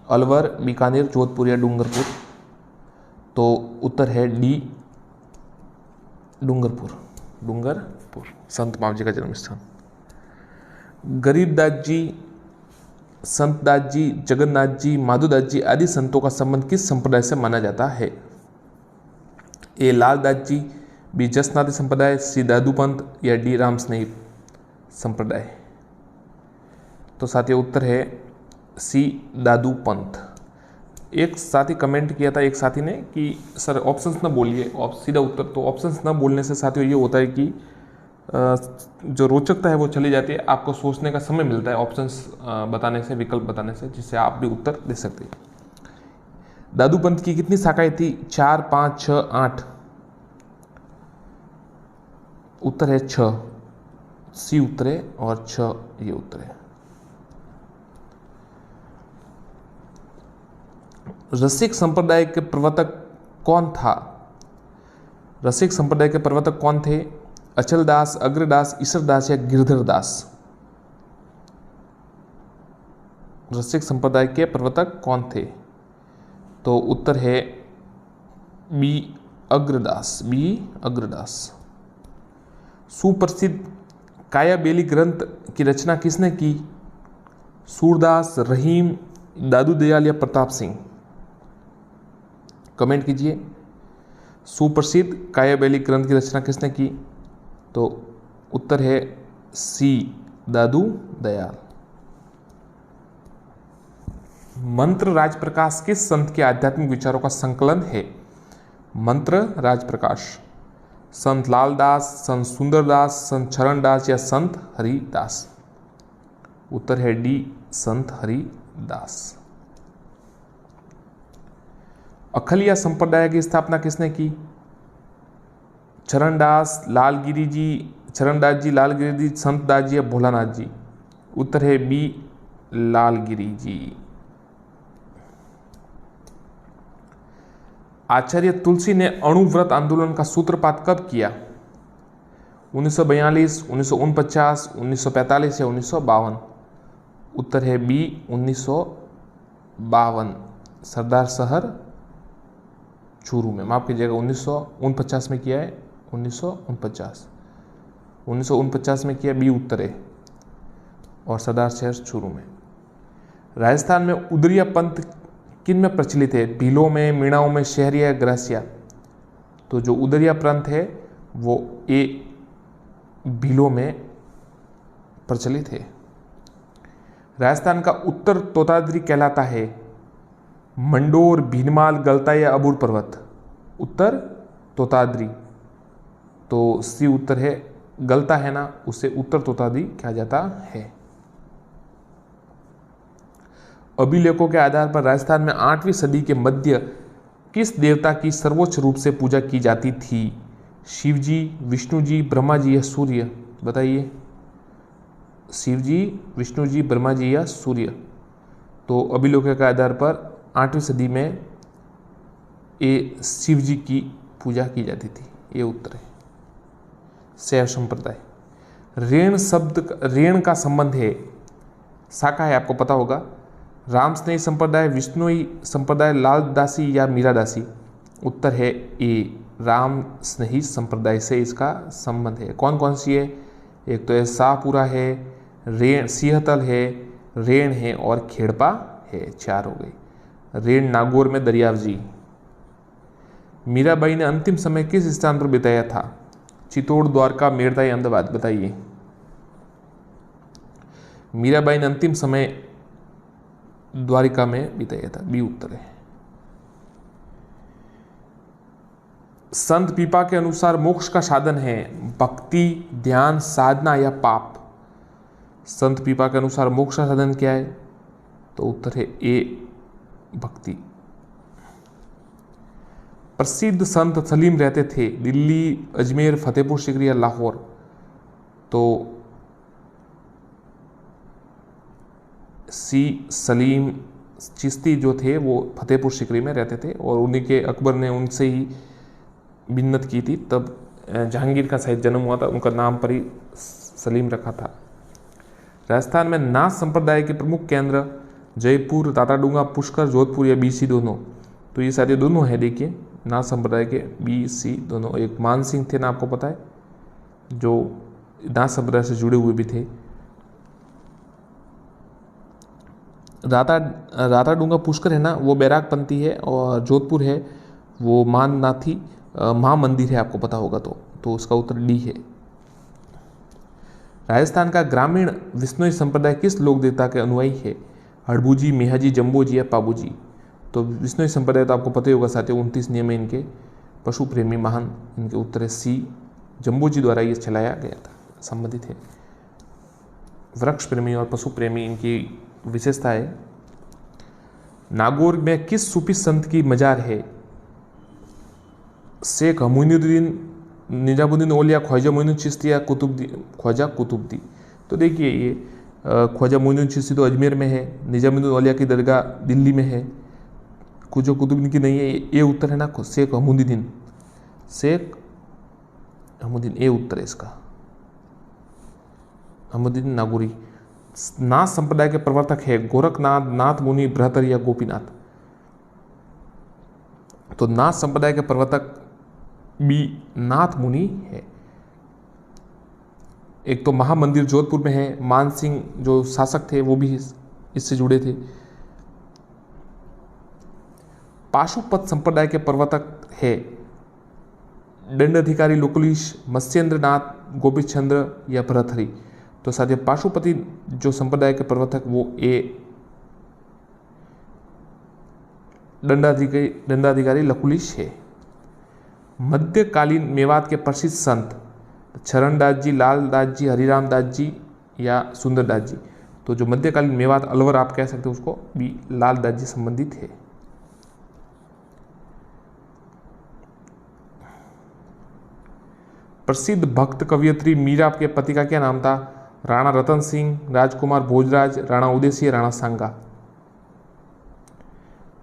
अलवर, बीकानेर, जोधपुर या डूंगरपुर? तो उत्तर है डी, डूंगरपुर। डूंगरपुर संत मावजी का जन्म स्थान। गरीबदास जी, संतदास जी, जगन्नाथ जी, माधोदास जी आदि संतों का संबंध किस संप्रदाय से माना जाता है? ए लालदास जी, बी जसनाथी संप्रदाय, सी दादू पंथ या डी रामस्नेही संप्रदाय? तो साथियों उत्तर है सी, दादू पंथ। एक साथी कमेंट किया था, एक साथी ने, कि सर ऑप्शंस ना बोलिए, सीधा उत्तर। तो ऑप्शंस ना बोलने से साथियों ये होता है कि जो रोचकता है वो चली जाती है, आपको सोचने का समय मिलता है ऑप्शंस बताने से, विकल्प बताने से, जिससे आप भी उत्तर दे सकते हैं। दादू पंथ की कितनी शाखाएं थी? 4, 5, 6, 8? उत्तर है 6, सी उत्तर है और 6 ये उत्तर है। रसिक संप्रदाय के प्रवर्तक कौन था? रसिक संप्रदाय के प्रवर्तक कौन थे? अचलदास, अग्रदास, ईश्वरदास या गिरधरदास? रसिक संप्रदाय के प्रवर्तक कौन थे? तो उत्तर है बी, अग्रदास। बी, अग्रदास। सुप्रसिद्ध कायाबेली ग्रंथ की रचना किसने की? सूरदास, रहीम, दादू दयाल या प्रताप सिंह? कमेंट कीजिए। सुप्रसिद्ध कायाबेली ग्रंथ की रचना किसने की? तो उत्तर है सी, दादू दयाल। मंत्र राजप्रकाश किस संत के आध्यात्मिक विचारों का संकलन है? मंत्र राजप्रकाश संत लालदास, संत सुंदरदास, संत चरणदास या संत हरिदास? उत्तर है डी, संत हरिदास। अखलिया संप्रदाय की स्थापना किसने की? चरणदास, लालगिरी जी, चरणदास जी, लालगिरी जी, संतदास जी या भोलानाथ जी? उत्तर है बी, लालगिरी जी। आचार्य तुलसी ने अणुव्रत आंदोलन का सूत्रपात कब किया? 1942, 1949, 1945 या 1952? उत्तर है बी, 1952। सरदार शहर चूरू में, माफ कीजिएगा 1949 में किया है। 1949 में किया, बी उत्तर है, और सरदार शहर चूरू में। राजस्थान में उदरिया पंथ किन में प्रचलित है? भीलों में, मीणाओं में, शहरिया या ग्रासिया? तो जो उदरिया पंथ है वो ए, भीलों में प्रचलित है। राजस्थान का उत्तर तोताद्री कहलाता है। मंडोर, भीनमाल, गलता या अबूर पर्वत? उत्तर तोताद्री। तो सी उत्तर है, गलता है ना, उसे उत्तर तोताद्री कहा जाता है। अभिलेखों के आधार पर राजस्थान में 8वीं सदी के मध्य किस देवता की सर्वोच्च रूप से पूजा की जाती थी? शिव जी, विष्णु जी, ब्रह्मा जी या सूर्य? बताइए। शिव जी, विष्णु जी, ब्रह्मा जी या सूर्य? तो अभिलेखों के आधार पर 8वीं सदी में ये शिव जी की पूजा की जाती थी, ये उत्तर है। शैव संप्रदाय। रेण का संबंध है, शाखा है, आपको पता होगा। रामस्नेही संप्रदाय, विष्णुई संप्रदाय, लालदासी या मीरादासी? उत्तर है ए, रामस्नेही संप्रदाय से इसका संबंध है। कौन कौन सी है? एक तो है शाहपुरा है, रेण सिंहतल है, रेण है और खेड़पा है। 4 हो गई। रेण नागौर में दरियाव जी। मीराबाई ने अंतिम समय किस स्थान पर बिताया था? चित्तौड़, द्वारका, मेरठ या अहमदाबाद? बताइए। मीराबाई ने अंतिम समय द्वारिका में बिताया था, बी उत्तर है। संत पीपा के अनुसार मोक्ष का साधन है भक्ति, ध्यान, साधना या पाप? संत पीपा के अनुसार मोक्ष का साधन क्या है? तो उत्तर है ए, भक्ति। प्रसिद्ध संत सलीम रहते थे दिल्ली, अजमेर, फतेहपुर सीकरी या लाहौर? तो सी, सलीम चिश्ती जो थे वो फतेहपुर सिकरी में रहते थे और उन्हीं के अकबर ने उनसे ही मिन्नत की थी, तब जहांगीर का शायद जन्म हुआ था, उनका नाम पर ही सलीम रखा था। राजस्थान में नाथ संप्रदाय के प्रमुख केंद्र जयपुर, ताताडूंगा, पुष्कर, जोधपुर या BC दोनों। तो ये सारे दोनों है, देखिए नाथ संप्रदाय के BC दोनों। एक मान सिंह थे ना, आपको पता है, जो नाथ संप्रदाय से जुड़े हुए भी थे। राताडूंगा पुष्कर है ना, वो बैरागपंथी है, और जोधपुर है वो माननाथी महामंदिर है, आपको पता होगा तो उसका उत्तर D है। राजस्थान का ग्रामीण विश्नोई संप्रदाय किस लोक देवता के अनुयायी है? हड़बूजी, मेहाजी, जम्बोजी या पाबूजी। तो विश्नोई संप्रदाय तो आपको पता ही होगा साथियों, 29 नियम है इनके, पशु प्रेमी महान, इनके उत्तर है C। जम्बोजी द्वारा ये चलाया गया था, संबंधित है। वृक्ष प्रेमी और पशु प्रेमी इनकी विशेषता है। नागौर में किस सूफी संत की मजार है? शेख मोइनुद्दीन, निजामुद्दीन औलिया, ख्वाजा मोइनुद्दीन चिश्ती या ख्वाजा कुतुबदी। तो देखिए ये ख्वाजा मोइनुद्दीन चिश्ती तो अजमेर में है, निजामुद्दीन औलिया की दरगाह दिल्ली में है, ख्वाजा कुतुबदी की नहीं है, ये उत्तर है ना शेख हमूदुद्दीन, शेख हमूदुद्दीन, ये उत्तर है इसका, हमूदुद्दीन नागौरी। नाथ संप्रदाय के प्रवर्तक है गोरखनाथ, नाथ मुनि, बृहत्तर या गोपीनाथ। तो नाथ संप्रदाय के प्रवर्तक B नाथ मुनि है। एक तो महामंदिर जोधपुर में है, मान सिंह जो शासक थे वो भी इससे जुड़े थे। पाशुपत संप्रदाय के प्रवर्तक है दंडाधिकारी लकुलिश, मत्स्येंद्र नाथ, गोपी चंद्र या भरथरी। तो साथियों पाशुपति जो संप्रदाय के प्रवर्तक वो A दंडाधिकारी लकुलिश है। मध्यकालीन मेवात के प्रसिद्ध संत चरणदास जी, लालदास जी, हरिराम दास जी या सुंदरदास जी। तो जो मध्यकालीन मेवात अलवर आप कह सकते हो उसको भी लालदास जी संबंधित है। प्रसिद्ध भक्त कवियत्री मीरा के पति का क्या नाम था? राणा रतन सिंह, राजकुमार भोजराज, राणा उदयसिंह, राणा सांगा।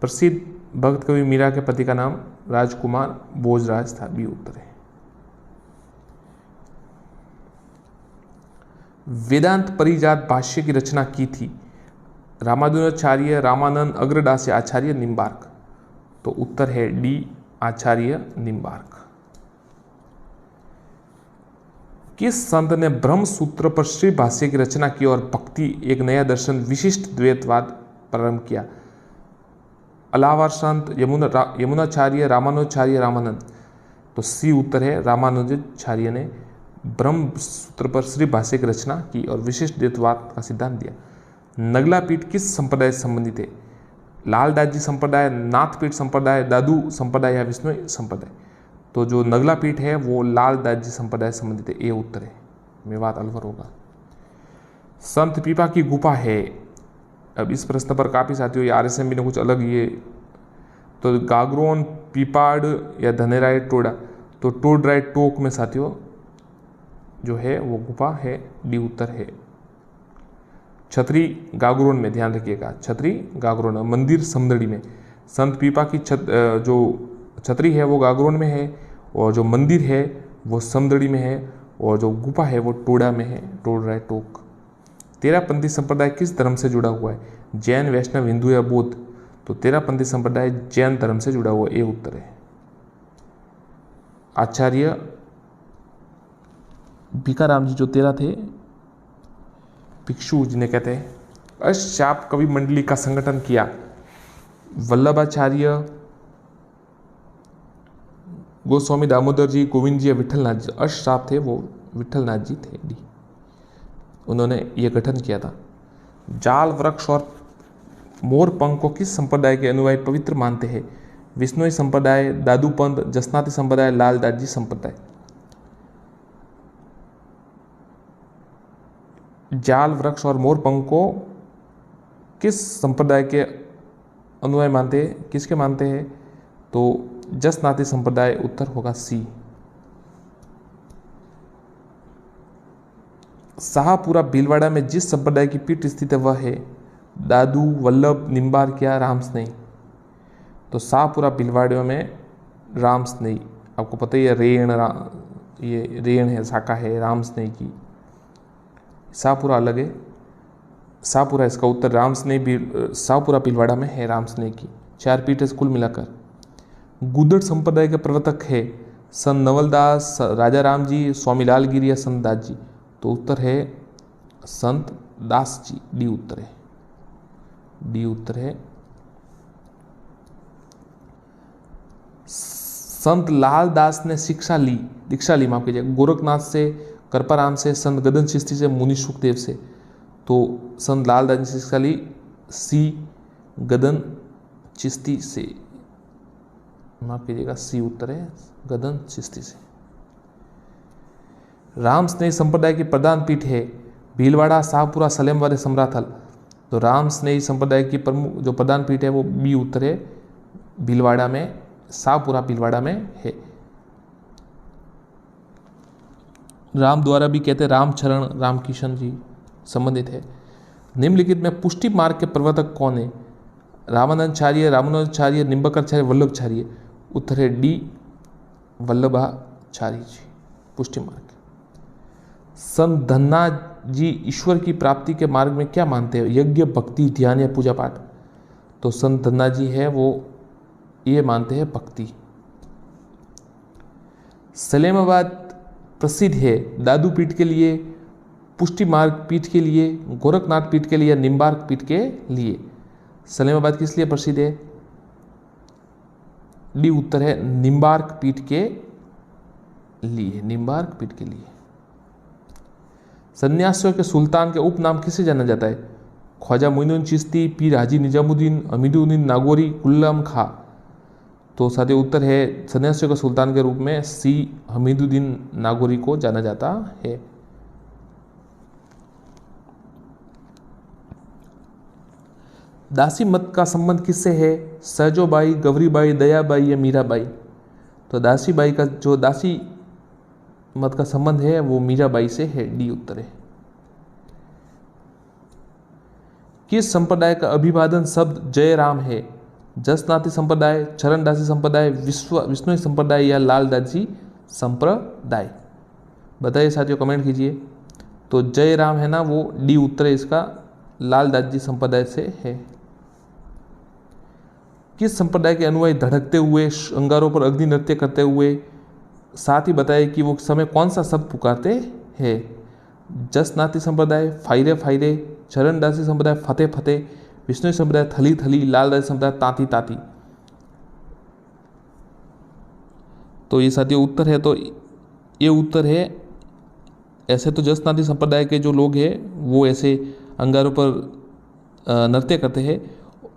प्रसिद्ध भक्त कवि मीरा के पति का नाम राजकुमार भोजराज था, B उत्तर है। वेदांत परिजात भाष्य की रचना की थी रामानुजाचार्य, रामानंद, अग्रदास या आचार्य निम्बार्क। तो उत्तर है D आचार्य निम्बार्क। किस संत ने ब्रह्म सूत्र पर श्री भाष्य की रचना की और भक्ति एक नया दर्शन विशिष्ट द्वैतवाद प्रारंभ किया? अलाहाबाद संत, यमुनाचार्य, रामानुजाचार्य, रामानंद। तो C उत्तर है, रामानुजाचार्य ने ब्रह्म सूत्र पर श्री भाष्य की रचना की और विशिष्ट द्वैतवाद का सिद्धांत दिया। नगला पीठ किस संप्रदाय से संबंधित है? लालदास जी संप्रदाय, नाथपीठ संप्रदाय, दादू संप्रदाय या विष्णु संप्रदाय। तो जो नगला पीठ है वो लालदास जी संप्रदाय से संबंधित है, ये उत्तर है, मेवात अलवर होगा। संत पीपा की गुफा है। अब इस प्रश्न पर काफ़ी साथियों ये RSMB ने कुछ अलग ये, तो गागरोन, पीपाड़ या धनेराय टोडा। तो टोडराय टोक में साथियों जो है वो गुफा है, D उत्तर है। छतरी गागरोन में, ध्यान रखिएगा, छतरी गागरोन। मंदिर समदड़ी में। संत पीपा की जो छतरी है वो गागरोन में है और जो मंदिर है वो समदड़ी में है और जो गुफा है वो टोडा में है, टोडराय टोक। तेरापंथी संप्रदाय किस धर्म से जुड़ा हुआ है? जैन, वैष्णव, हिंदू या बौद्ध। तो तेरापंथी संप्रदाय जैन धर्म से जुड़ा हुआ, ये उत्तर है। आचार्य भिकाराम जी जो तेरा थे, भिक्षु जिन्हें कहते हैं, अष्टचाप कवि मंडली का संगठन किया? वल्लभाचार्य, गोस्वामी दामोदर जी, गोविंद जी या विठलनाथ जी। अष्टचाप थे वो विठलनाथ जी थे, D। उन्होंने ये गठन किया था। जाल वृक्ष और मोर पंख को किस संप्रदाय के अनुयायी पवित्र मानते हैं? विष्णुई संप्रदाय, दादूपंथ, जसनाती संप्रदाय, लालदास जी संप्रदाय। जाल वृक्ष और मोर पंख को किस संप्रदाय के अनुयायी मानते हैं? किसके मानते हैं? तो जसनाती संप्रदाय, उत्तर होगा C। शाहपुरा भीलवाड़ा में जिस संप्रदाय की पीठ स्थित है वह है दादू, वल्लभ, निम्बार क्या, राम स्नेही। तो शाहपुरा भीलवाड़े में राम स्नेही, आपको पता ही है ये रेण है, शाखा है राम स्नेही की। शाहपुरा अलग है, शाहपुरा इसका उत्तर, राम स्नेही भी शाहपुरा भीलवाड़ा में है राम स्नेही की। 4 पीठ है कुल मिलाकर। गुदड़ संप्रदाय के प्रवर्तक है संत नवलदास, राजा राम जी, स्वामी लालगिरी या संत दास जी। तो उत्तर है संत दास जी, डी उत्तर है, डी उत्तर है। संत लाल दास ने दीक्षा ली माफ कीजिए, गोरखनाथ से, कृपाराम से, संत गदन चिश्ती से, मुनि सुखदेव से। तो संत लाल दास ने शिक्षा ली सी गदन चिश्ती से, माफ कीजिएगा, सी उत्तर है, गदन चिश्ती से। राम स्नेही संप्रदाय की प्रधान पीठ है भीलवाड़ा, शाहपुरा, सलेमवाद, समराथल। तो राम स्नेही संप्रदाय की प्रमुख जो प्रधान पीठ है वो बी उत्तर है, भीलवाड़ा में, शाहपुरा भीलवाड़ा में है। राम द्वारा भी कहते हैं, रामचरण, रामकिशन जी संबंधित है। निम्नलिखित में पुष्टि मार्ग के प्रवर्तक कौन है? रामानंदाचार्य, रामानुजाचार्य, निम्बकाचार्य, वल्लभाचार्य। उत्तर है डी वल्लभाचार्य जी, पुष्टि मार्ग। संत धन्ना जी ईश्वर की प्राप्ति के मार्ग में क्या मानते हैं? यज्ञ, भक्ति, ध्यान या पूजा पाठ। तो संत धन्ना जी है वो ये मानते हैं भक्ति। सलेमाबाद प्रसिद्ध है दादू पीठ के लिए, पुष्टि मार्ग पीठ के लिए, गोरखनाथ पीठ के लिए या निम्बार्क पीठ के लिए। सलेमाबाद किस लिए प्रसिद्ध है? डी उत्तर है, निम्बार्क पीठ के लिए, निम्बार्क पीठ के लिए। सन्यासियों के सुल्तान के उपनाम किसे जाना जाता है? ख्वाजा मोइनुद्दीन चिश्ती, पीर हाजी निजामुद्दीन, हमीदुद्दीन नागौरी, गुलाम खां। तो साथी उत्तर है सन्यासियों के सुल्तान के रूप में सी हमीदुद्दीन नागौरी को जाना जाता है। दासी मत का संबंध किससे है? सहजोबाई, गौरीबाई, दयाबाई या मीराबाई। तो दासीबाई का जो दासी मत का संबंध है वो मीराबाई से है, डी उत्तर है। किस संप्रदाय का अभिवादन शब्द जय राम है? जसनाती संप्रदाय, चरणदासी संप्रदाय, विष्णु संप्रदाय या लालदासी संप्रदाय। बताइए साथियों, कमेंट कीजिए। तो जय राम है ना, वो डी उत्तर है इसका, लालदासी संप्रदाय से है। किस संप्रदाय के अनुयायी धड़कते हुए, अंगारों पर अग्नि नृत्य करते हुए, साथ ही बताए कि वो समय कौन सा शब्द पुकारते हैं? जसनाती संप्रदाय, फायरे फायरे, चरणदासी संप्रदाय, फतेह फतेह, विष्णु संप्रदाय थली थली, लालदासी संप्रदाय ताती ताती। तो ये साथियों उत्तर है, तो ये उत्तर है। ऐसे तो जसनाती संप्रदाय के जो लोग हैं वो ऐसे अंगारों पर नृत्य करते हैं,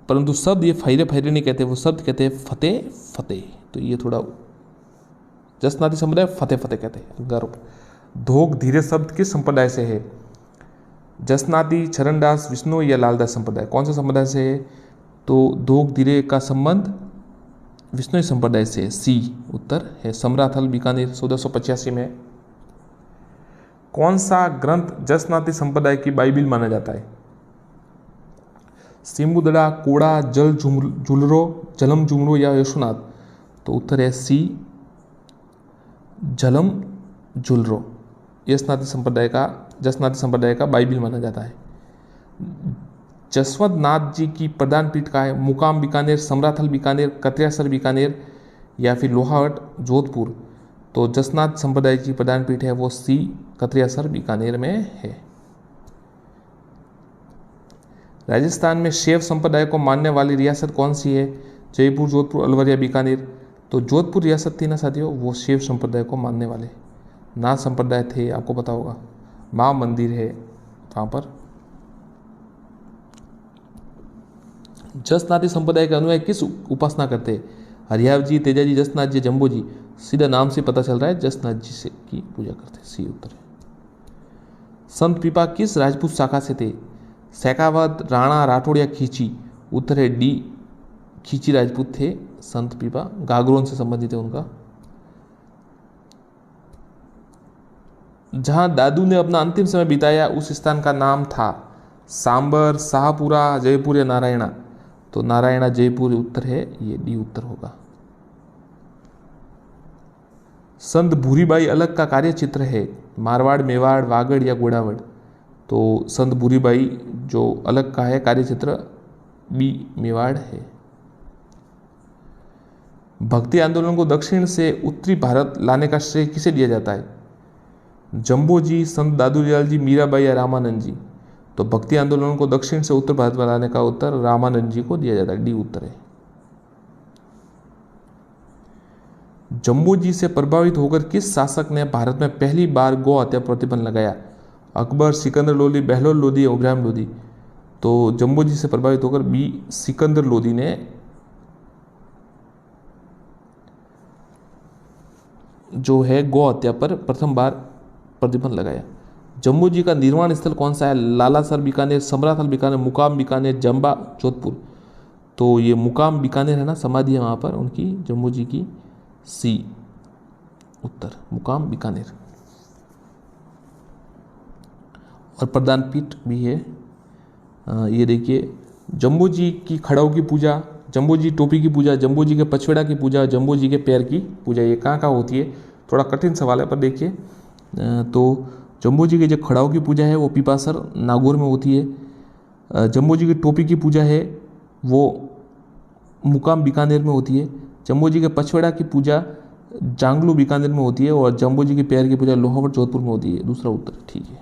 परंतु शब्द ये फायरे फायरे नहीं कहते, वो शब्द कहते हैं फतेह फतेह। तो ये थोड़ा जसनाती संप्रदाय फतेह फतेह कहते हैं अंगारों पर। धोक धीरे शब्द किस संप्रदाय से है? जसनाती, चरणदास, विष्णु या लालदास संप्रदाय। कौन सा संप्रदाय से है? तो धोक धीरे का संबंध विष्णु संप्रदाय से, सी उत्तर है। समराथल बीकानेर 1485 में। कौन सा ग्रंथ जसनाती संप्रदाय की बाइबिल माना जाता है? सिम्बुदड़ा, कोड़ा, जलम जुमरो या यशुनाथ। तो उत्तर है सी झलम जुलरो, जसनाती संप्रदाय का बाइबिल माना जाता है। जसवंत नाथ जी की प्रधान पीठ का है? मुकाम बीकानेर, समराथल बीकानेर, कत्रियासर बीकानेर या फिर लोहावट जोधपुर। तो जसनाथ संप्रदाय की प्रधान पीठ है वो सी कत्रियासर बीकानेर में है। राजस्थान में शैव संप्रदाय को मानने वाली रियासत कौन सी है? जयपुर, जोधपुर, अलवर या बीकानेर। तो जोधपुर रियासत थी ना साथियों, वो शैव संप्रदाय को मानने वाले। नाथ संप्रदाय थे, आपको पता होगा, माँ मंदिर है वहाँ पर। जसनाती संप्रदाय के अनुयायी किस उपासना करते हैं? हरियाव जी, तेजा जी, जसनाथ जी, जम्बो जी। सीधा नाम से पता चल रहा है जसनाथ जी से की पूजा करते हैं, सी उत्तर है। संत पीपा किस राजपूत शाखा से थे? सैकावत, राणा, राठौड़ या खींची। उत्तर है डी खींची राजपूत थे संत पीपा, गागरोन से संबंधित है उनका। जहां दादू ने अपना अंतिम समय बिताया उस स्थान का नाम था? सांबर, शाहपुरा, जयपुर या नारायणा? तो नारायणा जयपुर उत्तर है, ये डी उत्तर होगा। संत भूरीबाई अलग का कार्यक्षेत्र है मारवाड़, मेवाड़, वागड़ या गोड़ावड़? तो संत भूरीबाई जो अलग का है कार्यक्षेत्र बी मेवाड़ है। भक्ति आंदोलन को दक्षिण से उत्तरी भारत लाने का श्रेय किसे दिया जाता है? जम्बो जी, संत दादूलाल जी, मीराबाई या रामानंद जी? तो भक्ति आंदोलन को दक्षिण से उत्तर भारत में लाने का उत्तर रामानंद जी को दिया जाता है, डी उत्तर है। जम्बो जी से प्रभावित होकर किस शासक ने भारत में पहली बार गौ हत्या प्रतिबंध लगाया? अकबर, सिकंदर लोदी, बहलोल लोदी, इब्राहिम लोदी? तो जम्बो जी से प्रभावित होकर बी सिकंदर लोदी ने जो है गौ हत्या पर प्रथम बार प्रतिबंध लगाया। जम्बू जी का निर्वाण स्थल कौन सा है? लालासर बीकानेर, समराथल बीकानेर, मुकाम बीकानेर, जंबा जोधपुर? तो ये मुकाम बीकानेर है ना, समाधि है वहाँ पर उनकी, जम्बू जी की, सी उत्तर मुकाम बीकानेर। और प्रदान पीठ भी है, ये देखिए, जम्बू जी की खड़ाऊ की पूजा, जम्बू जी टोपी की पूजा, जम्बू जी के पछवेड़ा की पूजा, जम्बू जी के पैर की पूजा, ये कहाँ होती है? थोड़ा कठिन सवाल है पर देखिए। तो जम्बू जी की जो खड़ाऊ की पूजा है वो पीपासर नागौर में होती है। जम्बू जी की टोपी की पूजा है वो मुकाम बीकानेर में होती है। जम्बू जी के पछवेड़ा की पूजा जांगलू बीकानेर में होती है। और जम्बू जी के पैर की पूजा लोहावट जोधपुर में होती है, दूसरा उत्तर ठीक है।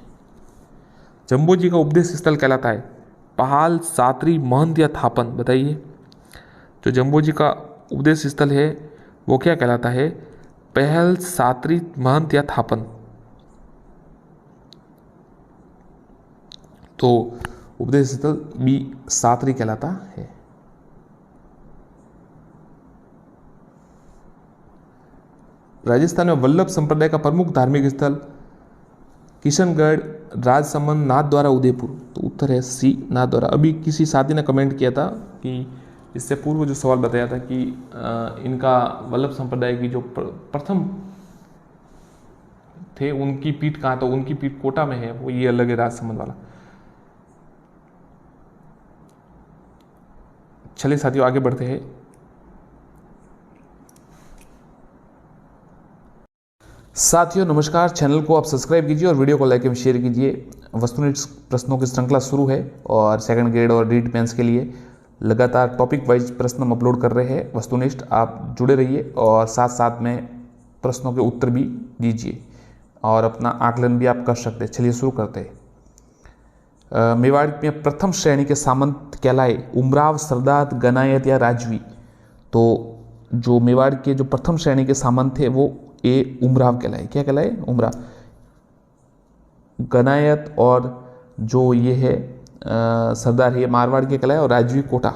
जम्बू जी का उपदेश स्थल कहलाता है पहाल, सातरी, महंत या थापन? बताइए। जो जम्बू जी का उपदेश स्थल है वो क्या कहलाता है? पहल, सातरी, महंत या थापन? तो उपदेश स्थल बी सातरी कहलाता है। राजस्थान में वल्लभ संप्रदाय का प्रमुख धार्मिक स्थल किशनगढ़, राजसमंद, नाथद्वारा, उदयपुर? तो उत्तर है सी नाथद्वारा। अभी किसी साथी ने कमेंट किया था कि इससे पूर्व जो सवाल बताया था कि इनका वल्लभ संप्रदाय की जो प्रथम थे उनकी पीठ कहाँ? तो उनकी पीठ कोटा में है, वो ये अलग है राजसमंद वाला। चलिए साथियों आगे बढ़ते हैं। साथियों नमस्कार, चैनल को आप सब्सक्राइब कीजिए और वीडियो को लाइक एवं शेयर कीजिए। वस्तुनिष्ठ प्रश्नों की श्रृंखला शुरू है और सेकंड ग्रेड और रीट मेंस के लिए लगातार टॉपिक वाइज प्रश्न हम अपलोड कर रहे हैं। वस्तुनिष्ठ आप जुड़े रहिए और साथ साथ में प्रश्नों के उत्तर भी दीजिए और अपना आकलन भी आप कर सकते हैं। चलिए शुरू करते हैं। मेवाड़ में प्रथम श्रेणी के सामंत कहलाए उमराव, सरदार, गनायत या राजवी? तो जो मेवाड़ के जो प्रथम श्रेणी के सामंत थे वो ए उमराव कहलाए। क्या कहलाए? उमराव। गनायत और जो ये है सरदार है मारवाड़ के कहलाए और राजवी कोटा।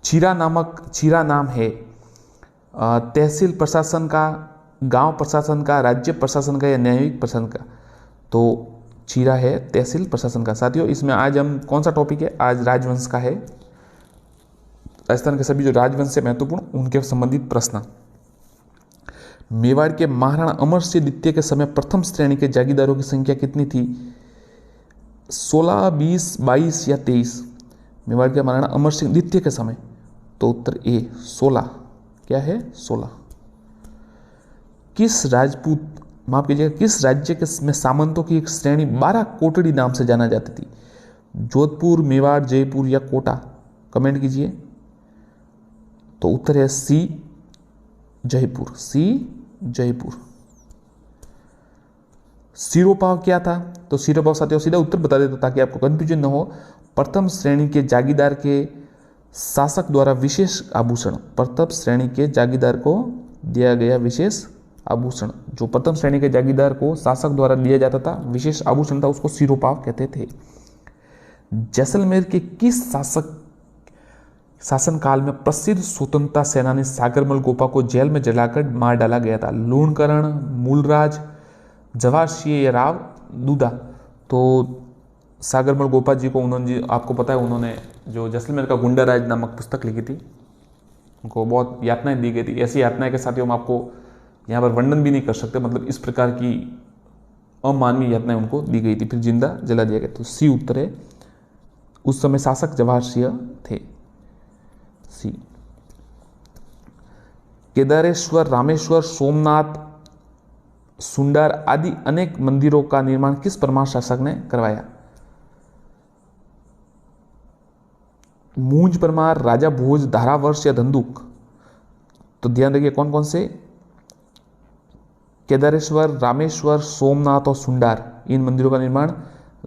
चीरा नाम है तहसील प्रशासन का, गांव प्रशासन का, राज्य प्रशासन का या न्यायिक प्रशासन का? तो चीरा है तहसील प्रशासन का। साथियों इसमें आज हम कौन सा टॉपिक है? आज राजवंश का है। राजस्थान के सभी जो राजवंश से महत्वपूर्ण उनके संबंधित प्रश्न। मेवाड़ के महाराणा अमर सिंह द्वितीय के समय प्रथम श्रेणी के जागीरदारों की संख्या कितनी थी? 16, 20, 22 या 23? मेवाड़ के महाराणा अमर सिंह द्वितीय के समय, तो उत्तर ए 16। क्या है? 16। किस राज्य के में सामंतों की एक श्रेणी 12 कोटड़ी नाम से जाना जाती थी? जोधपुर, मेवाड़, जयपुर या कोटा? कमेंट कीजिए। तो उत्तर है सी जयपुर, सी जयपुर। सिरोपाव क्या था? तो सिरोपाव साथियों सीधा उत्तर बता देता ताकि आपको कंफ्यूजन न हो। प्रथम श्रेणी के जागीरदार के शासक द्वारा विशेष आभूषण। प्रथम श्रेणी के जागीरदार को दिया गया विशेष आभूषण। जो प्रथम श्रेणी के जागीरदार को शासक द्वारा दिया जाता था विशेष आभूषण था, उसको सिरोपाव कहते थे। जैसलमेर के किस शासनकाल में प्रसिद्ध स्वतंत्रता सेनानी सागरमल गोपा को जेल में जलाकर मार डाला गया था? लूणकरण, मूलराज, जवाहर सिंह या राव दूधा? तो सागरमल गोपा जी को उन्होंने, आपको पता है उन्होंने जो जैसलमेर का गुंडा राज नामक पुस्तक लिखी थी, उनको बहुत यातनाएं दी गई थी। ऐसी यातनाएं के साथ हम आपको यहाँ पर वर्णन भी नहीं कर सकते। मतलब इस प्रकार की अमानवीय यातनाएं उनको दी गई थी, फिर जिंदा जला दिया गया। तो सी उत्तर है। उस समय शासक जवाहर सिंह थे। सी। केदारेश्वर, रामेश्वर, सोमनाथ, सुंडर आदि अनेक मंदिरों का निर्माण किस परमार शासक ने करवाया? मूंज परमार, राजा भोज, धारावर्ष या धंधुक? तो ध्यान रखिए कौन कौन से, केदारेश्वर, रामेश्वर, सोमनाथ और सुंडार, इन मंदिरों का निर्माण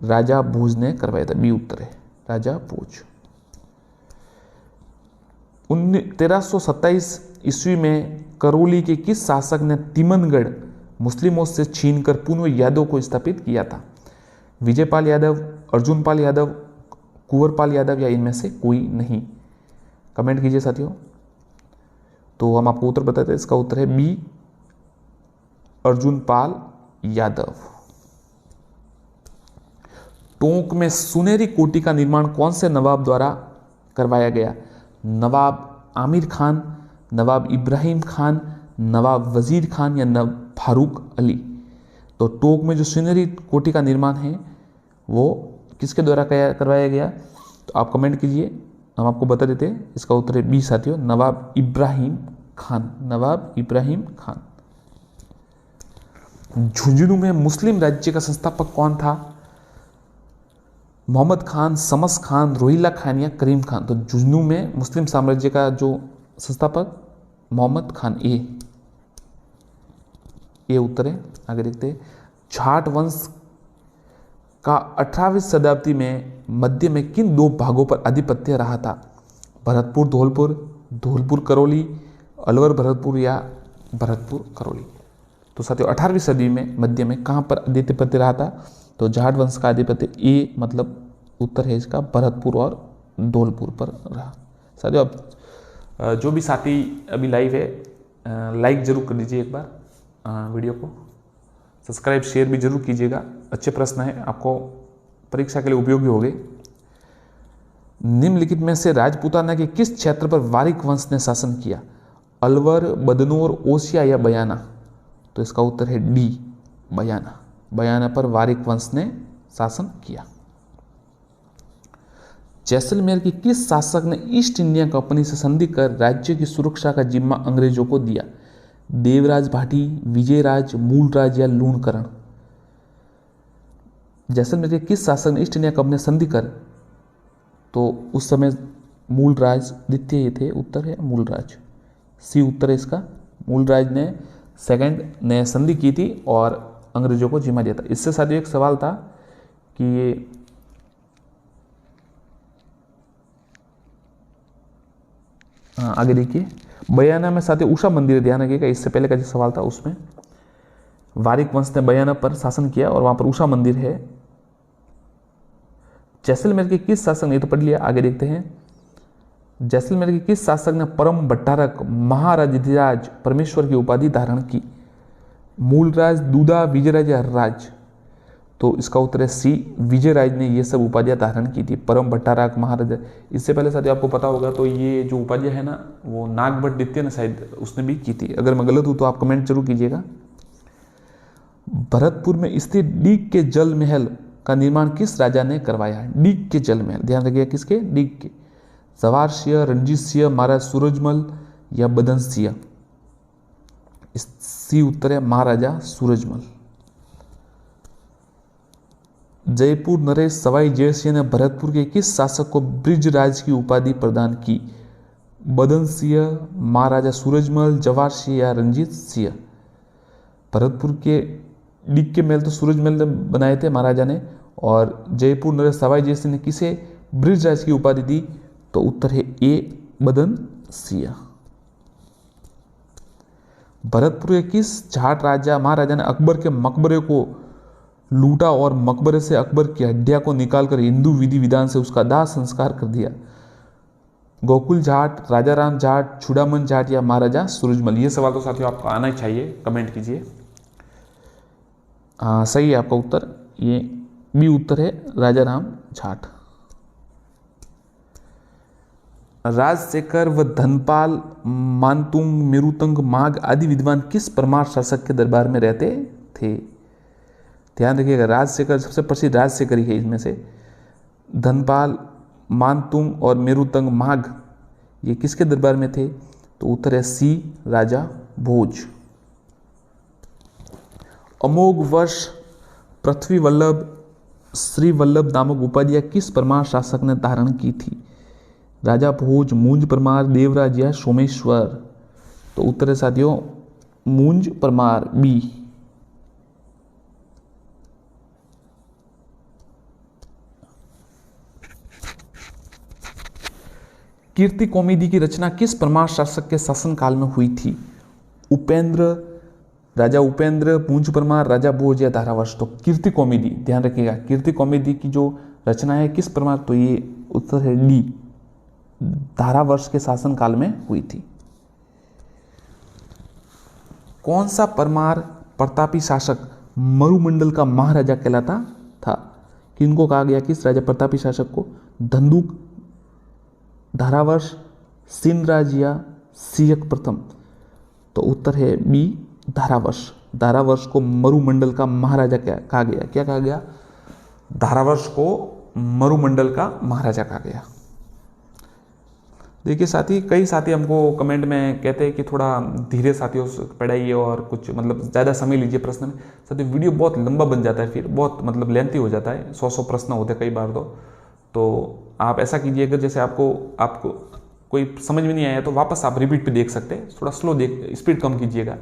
राजा भोज ने करवाया था। बी उत्तर है, राजा भोज। 1327 ईस्वी में करौली के किस शासक ने तिमनगढ़ मुस्लिमों से छीनकर पुनः यादव को स्थापित किया था? विजयपाल यादव, अर्जुनपाल यादव, कुंवरपाल यादव या इनमें से कोई नहीं? कमेंट कीजिए साथियों। तो हम आपको उत्तर बताते हैं, इसका उत्तर है बी, अर्जुनपाल यादव। टोंक में सुनहरी कोठी का निर्माण कौन से नवाब द्वारा करवाया गया? नवाब आमिर खान, नवाब इब्राहिम खान, नवाब वजीर खान या नवाब फारूक अली? तो टोंक में जो सुनहरी कोठी का निर्माण है वो किसके द्वारा करवाया गया? तो आप कमेंट कीजिए, हम आपको बता देते हैं। इसका उत्तर है बी साथियों, नवाब इब्राहिम खान। नवाब इब्राहिम खान। झुंझुनू में मुस्लिम राज्य का संस्थापक कौन था? मोहम्मद खान, शमस खान, रोहिल्ला खान या करीम खान? तो झुंझुनू में मुस्लिम साम्राज्य का जो संस्थापक मोहम्मद खान। ये उत्तर है। आगे देखते हैं। जाट वंश का 18वीं शताब्दी में मध्य में किन दो भागों पर आधिपत्य रहा था? भरतपुर धौलपुर, धौलपुर करौली, अलवर भरतपुर या भरतपुर करौली? तो साथियों 18वीं सदी में मध्य में कहाँ पर आधिपत्य रहा था? तो जाट वंश का आधिपत्य, ये मतलब उत्तर है इसका, भरतपुर और धौलपुर पर रहा। साथियों अब जो भी साथी अभी लाइव है लाइक जरूर कर दीजिए एक बार वीडियो को, सब्सक्राइब शेयर भी जरूर कीजिएगा। अच्छे प्रश्न है, आपको परीक्षा के लिए उपयोगी होंगे। निम्नलिखित में से राजपूताना के किस क्षेत्र पर वारिक वंश ने शासन किया? अलवर, बदनौर, ओसिया या बयाना? तो इसका उत्तर है डी, बयाना। बयाना पर वारिक वंश ने शासन किया। जैसलमेर की किस शासक ने ईस्ट इंडिया कंपनी से संधि कर राज्य की सुरक्षा का जिम्मा अंग्रेजों को दिया? देवराज भाटी, विजयराज, मूलराज या लूणकरण? जैसलमेर के किस शासक ने ईस्ट इंडिया कंपनी संधि कर, तो उस समय मूलराज द्वितीय ये थे। उत्तर है मूलराज। सी उत्तर है इसका। मूलराज ने सेकंड ने संधि की थी और अंग्रेजों को जिम्मा दिया था। इससे साथियों एक सवाल था कि ये आगे देखिए, बयाना में साथियों उषा मंदिर, ध्यान रखिएगा, इससे पहले का जो सवाल था उसमें वारिक वंश ने बयाना पर शासन किया और वहां पर उषा मंदिर है। जैसलमेर के किस शासक ने, तो पढ़ लिया, आगे देखते हैं। जैसलमेर के किस शासक ने परम भट्टारक महाराजाधिराज परमेश्वर की उपाधि धारण की? मूलराज, दूधा, विजयराज या हर्राज? तो इसका उत्तर है सी, विजयराज ने ये सब उपाधियां धारण की थी, परम भट्टारक, महाराजा। इससे पहले साथियों आपको पता होगा तो ये जो उपाधियां है ना, वो नागभट्ट द्वितीय ने शायद उसने भी की थी। अगर मैं गलत हूं तो आप कमेंट जरूर कीजिएगा। भरतपुर में स्थित डीग के जल महल का निर्माण किस राजा ने करवाया? डीग के जल महल, ध्यान रखिएगा, किसके? डीग के। जवाहर सिंह, रणजीत सिंह, महाराज सूरजमल या बदन सिंह? सी उत्तर है महाराजा सूरजमल। जयपुर नरेश सवाई जयसिंह ने भरतपुर के किस शासक को ब्रिजराज की उपाधि प्रदान की? बदन सिंह, महाराजा सूरजमल, जवाहर सिंह या रणजीत सिंह? भरतपुर के डीग के महल तो सूरजमल ने बनाए थे महाराजा ने, और जयपुर नरेश सवाई जयसिंह ने किसे ब्रिजराज की उपाधि दी? तो उत्तर है ए, बदन सिंह। भरतपुर के किस जाट राजा महाराजा ने अकबर के मकबरे को लूटा और मकबरे से अकबर की हड्डियां को निकालकर हिंदू विधि विधान से उसका दाह संस्कार कर दिया? गोकुल जाट, राजा राम जाट, चूड़ामन जाट या महाराजा सूरजमल? ये सवाल तो साथियों आपको आना ही चाहिए, कमेंट कीजिए। सही है आपका उत्तर, ये बी उत्तर है, राजा राम जाट। राजशेखर व धनपाल, मानतुंग, मेरुतंग, माघ आदि विद्वान किस परमार शासक के दरबार में रहते थे? ध्यान रखिएगा, राजशेखर सबसे प्रसिद्ध राजशेखर ही है इसमें से। धनपाल, मानतुंग और मेरुतंग माघ ये किसके दरबार में थे? तो उत्तर है सी, राजा भोज। अमोघ वर्ष, पृथ्वी वल्लभ, श्री वल्लभ नामक उपाधियां किस परमार शासक ने धारण की थी? राजा भोज, मूंज परमार, देवराज या सोमेश्वर? तो उत्तर है साथियों मूंज परमार, बी। कीर्ति कौमुदी की रचना किस परमार शासक के शासनकाल में हुई थी? उपेंद्र, राजा उपेंद्र, मूंज परमार, राजा भोज या धारावर्ष? तो कीर्ति कौमुदी, ध्यान रखिएगा, कीर्ति कौमुदी की जो रचना है किस परमार? तो ये उत्तर है डी, धारावर्ष के शासनकाल में हुई थी। कौन सा परमार प्रतापी शासक मरुमंडल का महाराजा कहलाता था? किनको कहा गया, किस राजा प्रतापी शासक को? धंधुक, धारावर्ष, सिंधराज या सियक प्रथम? तो उत्तर है बी, धारावर्ष। धारावर्ष को मरुमंडल का महाराजा कहा गया। क्या कहा गया? धारावर्ष को मरुमंडल का महाराजा कहा गया। देखिए साथी, कई साथी हमको कमेंट में कहते हैं कि थोड़ा धीरे साथियों पढ़ाइए और कुछ मतलब ज़्यादा समय लीजिए प्रश्न में। साथियों वीडियो बहुत लंबा बन जाता है, फिर बहुत मतलब लेंथी हो जाता है, 100 प्रश्न होते हैं कई बार। तो आप ऐसा कीजिए, अगर जैसे आपको कोई समझ में नहीं आया तो वापस आप रिपीट पे देख सकते हैं, थोड़ा स्लो स्पीड कम कीजिएगा।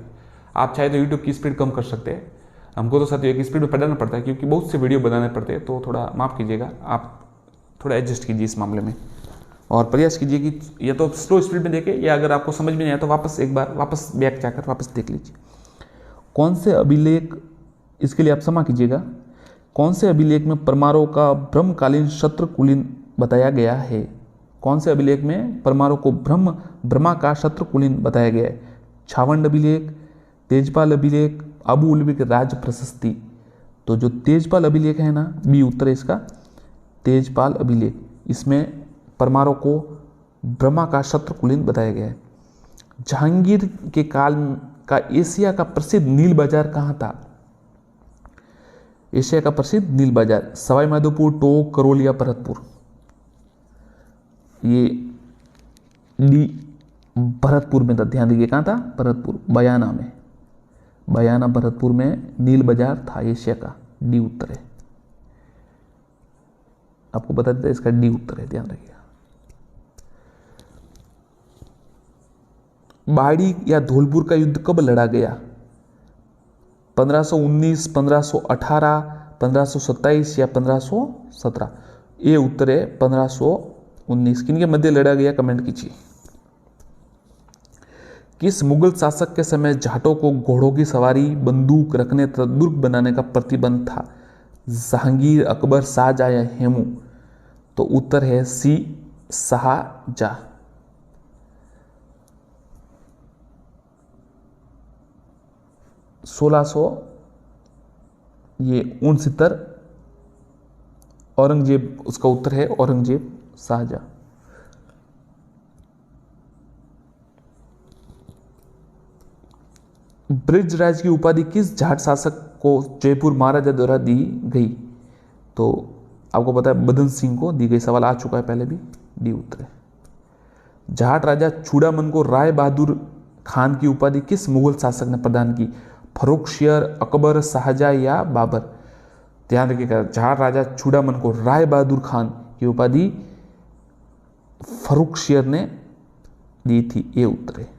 आप चाहे तो यूट्यूब की स्पीड कम कर सकते हैं। हमको तो साथियों एक स्पीड में पढ़ाना पड़ता है क्योंकि बहुत से वीडियो बनाने पड़ते हैं, तो थोड़ा माफ़ कीजिएगा, आप थोड़ा एडजस्ट कीजिए इस मामले में और प्रयास कीजिए कि या तो स्लो स्पीड में देखें या अगर आपको समझ में नहीं आया तो वापस एक बार वापस बैक जाकर वापस देख लीजिए। कौन से अभिलेख, इसके लिए आप क्षमा कीजिएगा, कौन से अभिलेख में परमारों का ब्रह्मकालीन शत्रुकुलीन बताया गया है? कौन से अभिलेख में परमारों को ब्रह्मा का शत्रुकुलीन बताया गया है? छावंड अभिलेख, तेजपाल अभिलेख, अबू उलबी की राज प्रशस्ति? तो जो तेजपाल अभिलेख है ना, बी उत्तर है इसका, तेजपाल अभिलेख। इसमें परमारों को ब्रह्मा का शत्रुकुलीन बताया गया है। जहांगीर के काल का एशिया का प्रसिद्ध नील बाजार कहाँ था? एशिया का प्रसिद्ध नील बाजार सवाई माधोपुर, टोंक, करौल या भरतपुर? ये डी, भरतपुर में था। ध्यान दीजिए, कहाँ था? भरतपुर, बयाना में। बयाना भरतपुर में नील बाजार था एशिया का। डी उत्तर है, आपको बता देता इसका डी उत्तर है, ध्यान रखिएगा। बाड़ी या धौलपुर का युद्ध कब लड़ा गया? 1519, 1518, 1527 या 1517? ये उत्तर है 1519। किनके मध्य लड़ा गया, कमेंट कीजिए। किस मुगल शासक के समय जाटों को घोड़ों की सवारी, बंदूक रखने तथा दुर्ग बनाने का प्रतिबंध था? जहांगीर, अकबर, शाहजहां या हेमू? तो उत्तर है सी, शाहजहां। ये 69 औरंगजेब, उसका उत्तर है औरंगजेब, शाहजहां। ब्रिजराज की उपाधि किस जाट शासक को जयपुर महाराजा द्वारा दी गई? तो आपको पता है बदन सिंह को दी गई, सवाल आ चुका है पहले भी, डी उत्तर है। जाट राजा चूड़ामन को राय बहादुर खान की उपाधि किस मुगल शासक ने प्रदान की? फर्रुखशियर, अकबर, शाहजहां या बाबर? ध्यान रखिएगा, जाट राजा चूड़ामन को राय बहादुर खान की उपाधि फर्रुखशियर ने दी थी, ये उत्तर है।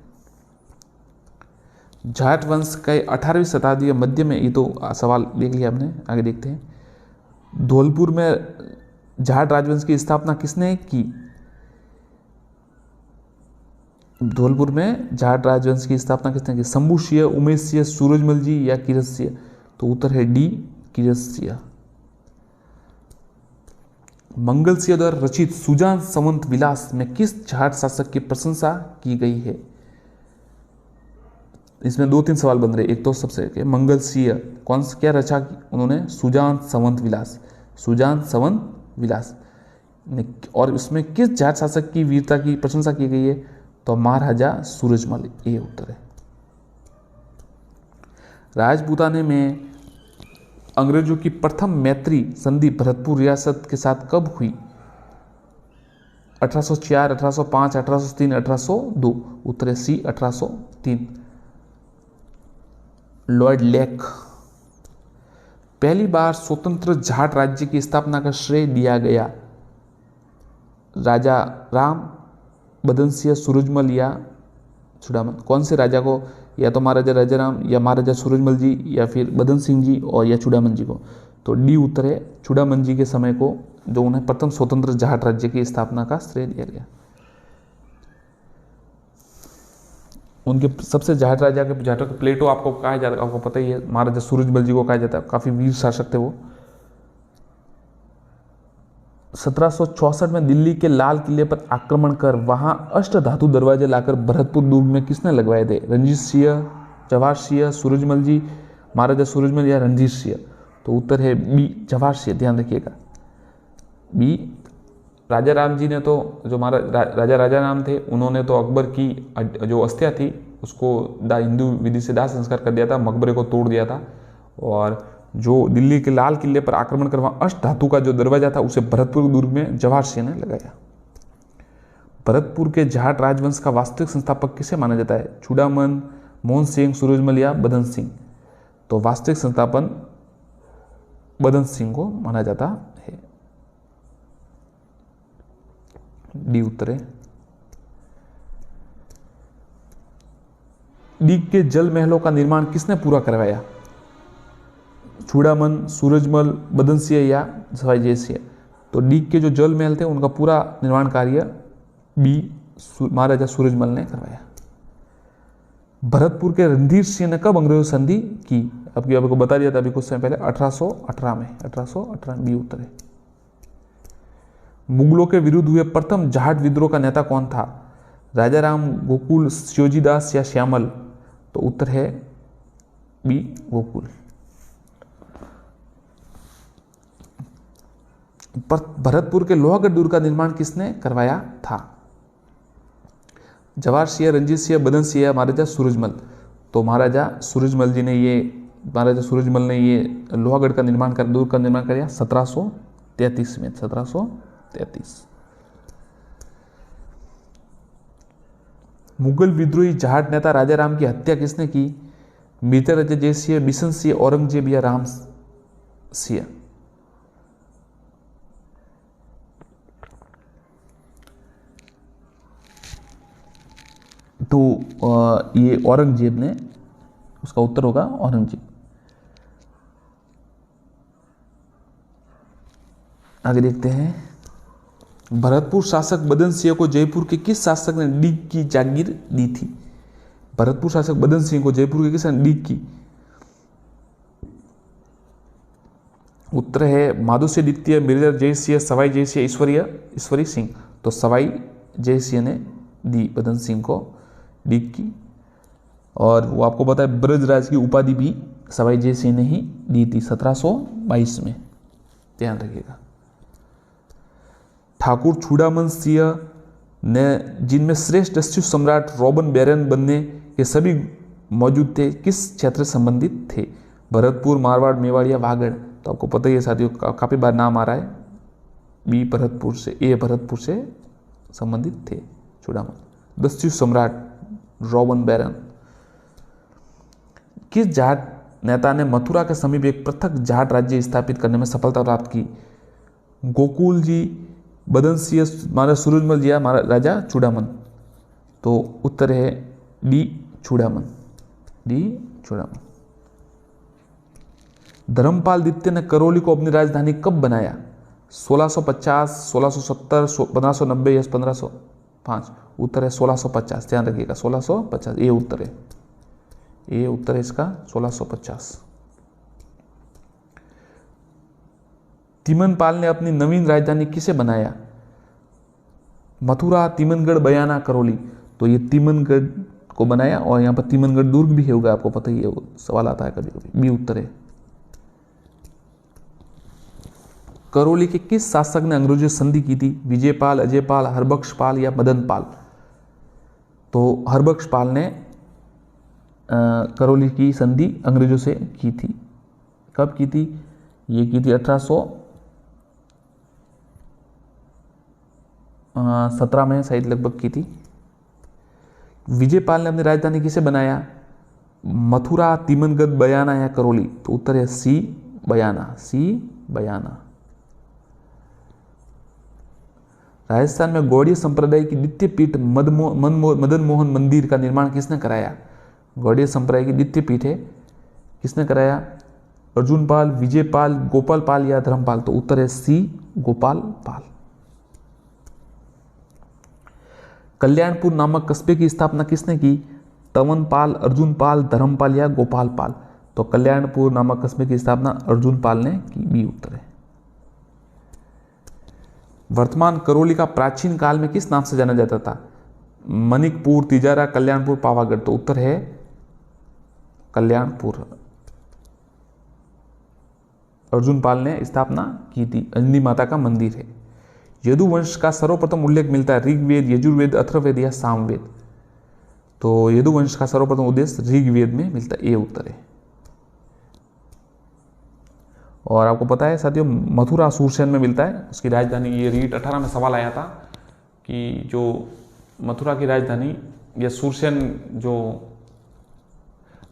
जाट वंश के 18वीं शताब्दी मध्य में, ये तो सवाल देख लिया आपने, आगे देखते हैं। धौलपुर में जाट राजवंश की स्थापना किसने की? धौलपुर में जाट राजवंश की स्थापना किसने की? शंभुसिंह, उमेश सिंह, सूरजमल जी या किरत सिंह? तो उत्तर है डी, किरत सिंह। मंगल सिंह द्वारा रचित सुजान संवत विलास में किस जाट शासक की प्रशंसा की गई है? इसमें 2-3 सवाल बन रहे। एक तो सबसे मंगल सिंह कौन सा क्या रचा उन्होंने? सुजान संवत विलास, सुजान संवत विलास। और उसमें किस जाट शासक की वीरता की प्रशंसा की गई है? तो महाराजा सूरजमल, ये उत्तर है। राजपूताने में अंग्रेजों की प्रथम मैत्री संधि भरतपुर रियासत के साथ कब हुई? 1804, 1805, 1803, 1802। उत्तर है सी 1803। Lord lake. पहली बार स्वतंत्र जाट राज्य की स्थापना का श्रेय दिया गया राजा राम, बदन सिंह, सूरजमल या चूड़ामल? कौन से राजा को? या तो महाराजा राजाराम या महाराजा सूरजमल जी या फिर बदन सिंह जी और या चूड़ामल जी को? तो डी उत्तर है चूड़ामल जी के समय को, जो उन्हें प्रथम स्वतंत्र जाट राज्य की स्थापना का श्रेय दिया गया। उनके सबसे जाट राजा के जाटों के प्लेटो आपको कहा जाता है, आपको पता ही है, महाराजा सूरजमल जी को कहा जाता है, काफी वीर शासक थे वो। 1764 में दिल्ली के लाल किले पर आक्रमण कर वहां अष्ट धातु दरवाजे लाकर भरतपुर दुर्ग में किसने लगवाए थे? रणजीत सिंह, जवाहर सिंह, सूरजमल जी, महाराजा सूरजमल या रणजीत सिंह? तो उत्तर है बी जवाहर सिंह, ध्यान रखिएगा बी। राजा राम जी ने तो, जो राजा राजा राम थे, उन्होंने तो अकबर की जो अस्थियां थी उसको हिंदू विधि से दाह संस्कार कर दिया था, मकबरे को तोड़ दिया था। और जो दिल्ली के लाल किले पर आक्रमण कर वहां अष्ट धातु का जो दरवाजा था उसे भरतपुर दुर्ग में जवाहर सिंह ने लगाया। भरतपुर के जाट राजवंश का वास्तविक संस्थापक किसे माना जाता है? चूड़ामन, मोहन सिंह, सूरजमल या बदन सिंह? तो वास्तविक संस्थापन बदन सिंह को माना जाता है। डी उत्तर है। डी के जल महलों का निर्माण किसने पूरा करवाया? चूड़ामन, सूरजमल, बदन सिंह या सवाई जय सिंह? तो डी के जो जल महल थे उनका पूरा निर्माण कार्य बी महाराजा सूरजमल ने करवाया। भरतपुर के रणधीर सिंह ने कब अंग्रेजों संधि की? आपको बता दिया था अभी कुछ समय पहले, 1818 में। 1818 बी उत्तर है। मुगलों के विरुद्ध हुए प्रथम जाट विद्रोह का नेता कौन था? राजा राम, गोकुल, श्योजीदास या श्यामल? तो उत्तर है बी गोकुल। भरतपुर के लोहागढ़ दुर्ग का निर्माण किसने करवाया था? जवाहर सिंह, रणजीत सिंह, बदन सिंह, महाराजा सूरजमल? तो महाराजा सूरजमल ने ये लोहागढ़ का निर्माण कर दुर्ग का निर्माण किया 1733 में। 1733। मुगल विद्रोही जाट नेता राजा राम की हत्या किसने की? मृत राजा जय सिंह, बिशन सिंह, औरंगजेब या राम सिंह? तो ये औरंगजेब ने, उसका उत्तर होगा औरंगजेब। आगे देखते हैं। भरतपुर शासक बदन सिंह को जयपुर के किस शासक ने डीग की जागीर दी थी? भरतपुर शासक बदन सिंह को जयपुर के किसने डीग की? उत्तर है माधो सिंह द्वितीय, मिर्जा जय सिंह, सवाई जय सिंह, ईश्वरी सिंह? तो सवाई जय सिंह ने दी बदन सिंह को डीग की। और वो आपको पता है ब्रजराज की उपाधि भी सवाई जय सिंह ने ही दी थी 1722 में, ध्यान रखिएगा। ठाकुर चूड़ामन सिंह ने, जिनमें श्रेष्ठ दस्यु सम्राट रॉबन बैरन बनने के सभी मौजूद थे, किस क्षेत्र से संबंधित थे? भरतपुर, मारवाड़, मेवाड़ या वागड़? तो आपको पता ही है साथियों, काफी बार नाम आ रहा है। बी भरतपुर से, ए भरतपुर से संबंधित थे चूड़ामन। दस्यु सम्राट रॉबन बैरन। किस जाट नेता ने मथुरा के समीप एक पृथक जाट राज्य स्थापित करने में सफलता प्राप्त की? गोकुल जी, बदन सिंह, महाराजा सूरजमल जी या महाराजा चूड़ामन? तो उत्तर है डी चूड़ामन। डी चूड़ामन। धर्मपाल द्वितीय ने करौली को अपनी राजधानी कब बनाया? 1650, 1670, 1590 या 1505? उत्तर है 1650, ध्यान रखिएगा 1650, ये उत्तर है, ये उत्तर है इसका 1650। तिमनपाल ने अपनी नवीन राजधानी किसे बनाया? मथुरा, तिमनगढ़, बयाना, करौली? तो ये तिमनगढ़ को बनाया, और यहाँ पर तिमनगढ़ दुर्ग भी होगा, आपको पता ही है, सवाल आता है कभी कभी। बी उत्तर है। करौली के किस शासक ने अंग्रेजों से संधि की थी? विजयपाल, अजयपाल, हरबख्शपाल या मदनपाल? तो हरबख्शपाल ने करौली की संधि अंग्रेजों से की थी। कब की थी? ये की थी 1817 में शायद लगभग की थी। विजयपाल ने अपनी राजधानी किसे बनाया? मथुरा, तिमनगढ़, बयाना या करौली? तो उत्तर है सी बयाना, सी बयाना। राजस्थान में गौड़ीय संप्रदाय की द्वितीय पीठ मदन मोहन मंदिर का निर्माण किसने कराया? गौड़ीय संप्रदाय की द्वितीय पीठ है, किसने कराया? अर्जुन पाल, विजय पाल, गोपाल पाल या धर्मपाल? तो उत्तर है सी गोपाल पाल। कल्याणपुर नामक कस्बे की स्थापना किसने की? तवन पाल, अर्जुन पाल, धर्मपाल या गोपाल पाल? तो कल्याणपुर नामक कस्बे की स्थापना अर्जुन पाल ने की, बी उत्तर है। वर्तमान करौली का प्राचीन काल में किस नाम से जाना जाता था? मनिकपुर, तिजारा, कल्याणपुर, पावागढ़? तो उत्तर है कल्याणपुर। अर्जुन पाल ने स्थापना की थी। अंजनी माता का मंदिर है। यदुवंश का सर्वप्रथम उल्लेख मिलता है ऋग्वेद, यजुर्वेद, अथर्ववेद या सामवेद? तो यदुवंश का सर्वप्रथम उद्देश्य ऋग्वेद में मिलता है, ये उत्तर है। और आपको पता है साथियों, मथुरा सूरसेन में मिलता है, उसकी राजधानी। ये रीट 18 में सवाल आया था कि जो मथुरा की राजधानी या सूरसेन जो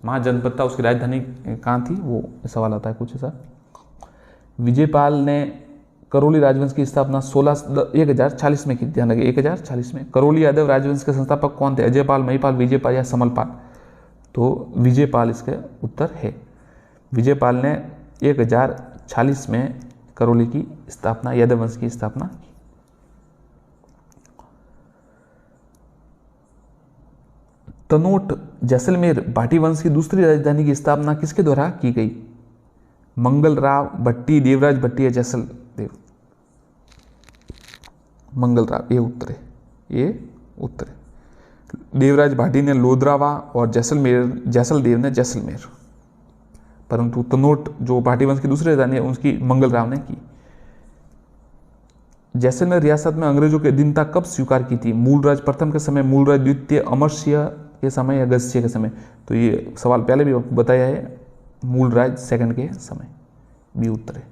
महाजनपद था उसकी राजधानी कहाँ थी, वो सवाल आता है कुछ ऐसा। विजयपाल ने करौली राजवंश की स्थापना 1040 में की। ध्यान रखिए 1040 में। करौली यादव राजवंश के संस्थापक कौन थे? अजयपाल, महीपाल, विजयपाल या समलपाल? तो विजयपाल इसका उत्तर है। विजयपाल ने 1040 में करौली की स्थापना, यादव वंश की स्थापना की। तनोट जैसलमेर भाटी वंश की दूसरी राजधानी की स्थापना किसके द्वारा की गई? मंगल राव भट्टी, देवराज भट्टी या जैसल देव? मंगल राव, ये उत्तर है, ये उत्तर है। देवराज भाटी ने लोधरावा और जैसलदेव ने जैसलमेर। परंतु तनोट जो भाटी वंश की दूसरी राजधानी है उसकी मंगल राव ने की। जैसलमेर रियासत में अंग्रेजों की अधीनता कब स्वीकार की थी? मूलराज प्रथम के समय, मूलराज द्वितीय, अमरसिंह के समय या गजसिंह के समय? तो ये सवाल पहले भी आपको बताया है, मूलराज सेकंड के समय, बी उत्तर है।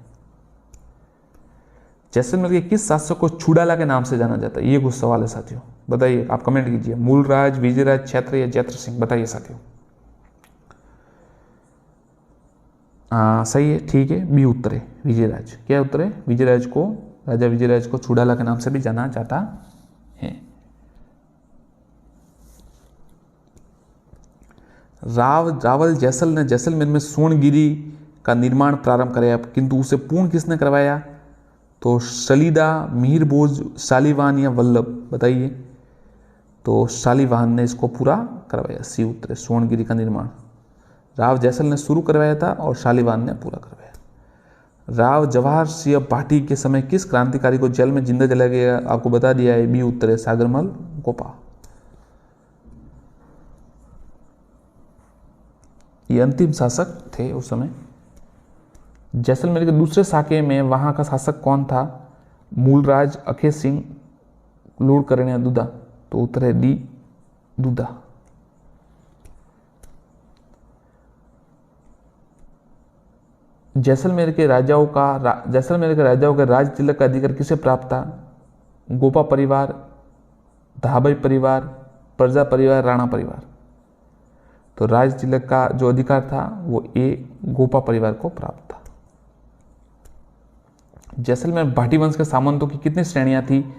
जैसलमेर के किस शासक को चूड़ाला के नाम से जाना जाता है? ये कुछ सवाल है साथियों, बताइए, आप कमेंट कीजिए। मूलराज, विजयराज, क्षेत्र या जैत्र सिंह? बताइए साथियों। सही है, ठीक है, बी उत्तर है, विजयराज। क्या उत्तर है? विजयराज को, राजा विजयराज को चूड़ाला के नाम से भी जाना जाता है। रावल जैसल ने जैसलमेर में सोनगिरी का निर्माण प्रारंभ कराया, किंतु उसे पूर्ण किसने करवाया? तो सलीदा, मिहिरभोज, शालीवाहन या वल्लभ? बताइए। तो शालीवाहन ने इसको पूरा करवाया, सी उत्तर है। सोनगिरी का निर्माण राव जैसल ने शुरू करवाया था और शालीवाहन ने पूरा करवाया। राव जवाहर सिंह भाटी के समय किस क्रांतिकारी को जेल में जिंदा जलाया गया? आपको बता दिया है, बी उत्तर है, सागरमल गोपा। ये अंतिम शासक थे उस समय। जैसलमेर के दूसरे साके में वहां का शासक कौन था? मूलराज, अखेर सिंह, लूण करण या दुधा? तो उत्तर है डी दुधा। जैसलमेर के राजाओं का राज तिलक का अधिकार किसे प्राप्त था? गोपा परिवार, धाबई परिवार, प्रजा परिवार, राणा परिवार? तो राज तिलक का जो अधिकार था वो ए गोपा परिवार को प्राप्त था। जैसलमेर भाटी वंश के सामंतों की कितनी श्रेणियां थी?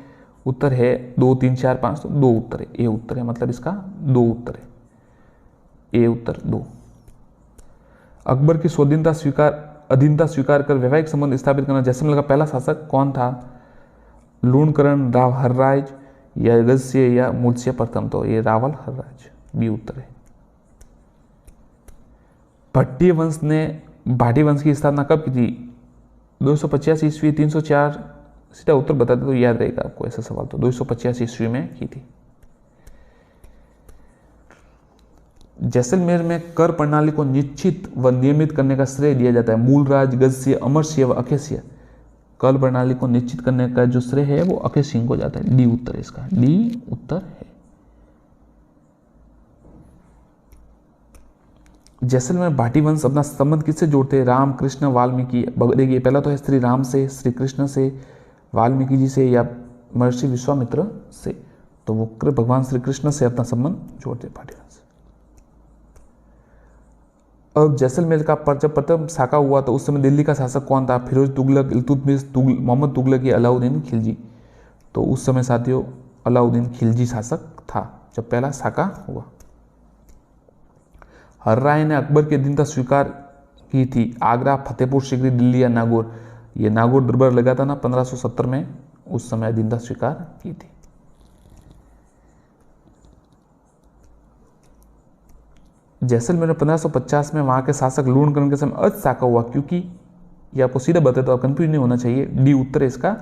उत्तर है 2, 3, 4, 5। तो 2 उत्तर है, ए उत्तर है, मतलब इसका 2 उत्तर है, ए उत्तर 2। अकबर की अधीनता स्वीकार कर वैवाहिक संबंध स्थापित करना जैसलमेर का पहला शासक कौन था? लूणकरण, राव हरराज या गजसिंह या मूलसिंह प्रथम? तो ये रावल हरराज, बी उत्तर है। भट्टी वंश ने भाटी वंश की स्थापना कब की थी? 285 ईस्वी, 304? सीधा उत्तर बता दे तो याद रहेगा आपको ऐसा सवाल। तो 285 ईस्वी में की थी। जैसलमेर में कर प्रणाली को निश्चित व नियमित करने का श्रेय दिया जाता है मूलराज, गजसिंह, अमरसिंह व अखेसिंह? कर प्रणाली को निश्चित करने का जो श्रेय है वो अखेर सिंह को जाता है, डी उत्तर है इसका, डी उत्तर है। जैसलमेर भाटी वंश अपना संबंध किससे जोड़ते हैं? राम, कृष्ण, वाल्मीकि। देखिए पहला तो है श्री राम से, श्री कृष्ण से, वाल्मीकि जी से या महर्षि विश्वामित्र से। तो वो भगवान श्री कृष्ण से अपना संबंध जोड़ते हैं भाटी वंश। अब जैसलमेर का जब प्रथम साका हुआ तो उस समय दिल्ली का शासक कौन था? फिरोज तुगलक, इल्तुतमिश, मोहम्मद तुगलक या अलाउद्दीन खिलजी। तो उस समय साथियों अलाउद्दीन खिलजी शासक था जब पहला साका हुआ। हर्राय ने अकबर की अधीनता स्वीकार की थी। आगरा, फतेहपुर सीकरी, दिल्ली या नागौर। ये नागौर दरबार लगा था ना 1570 में, उस समय अधीनता स्वीकार की थी। जैसलमेर में 1550 में वहां के शासक लूणकरण के समय साका हुआ, क्योंकि ये आपको सीधा बताया तो कंफ्यूज नहीं होना चाहिए। डी उत्तर है इसका।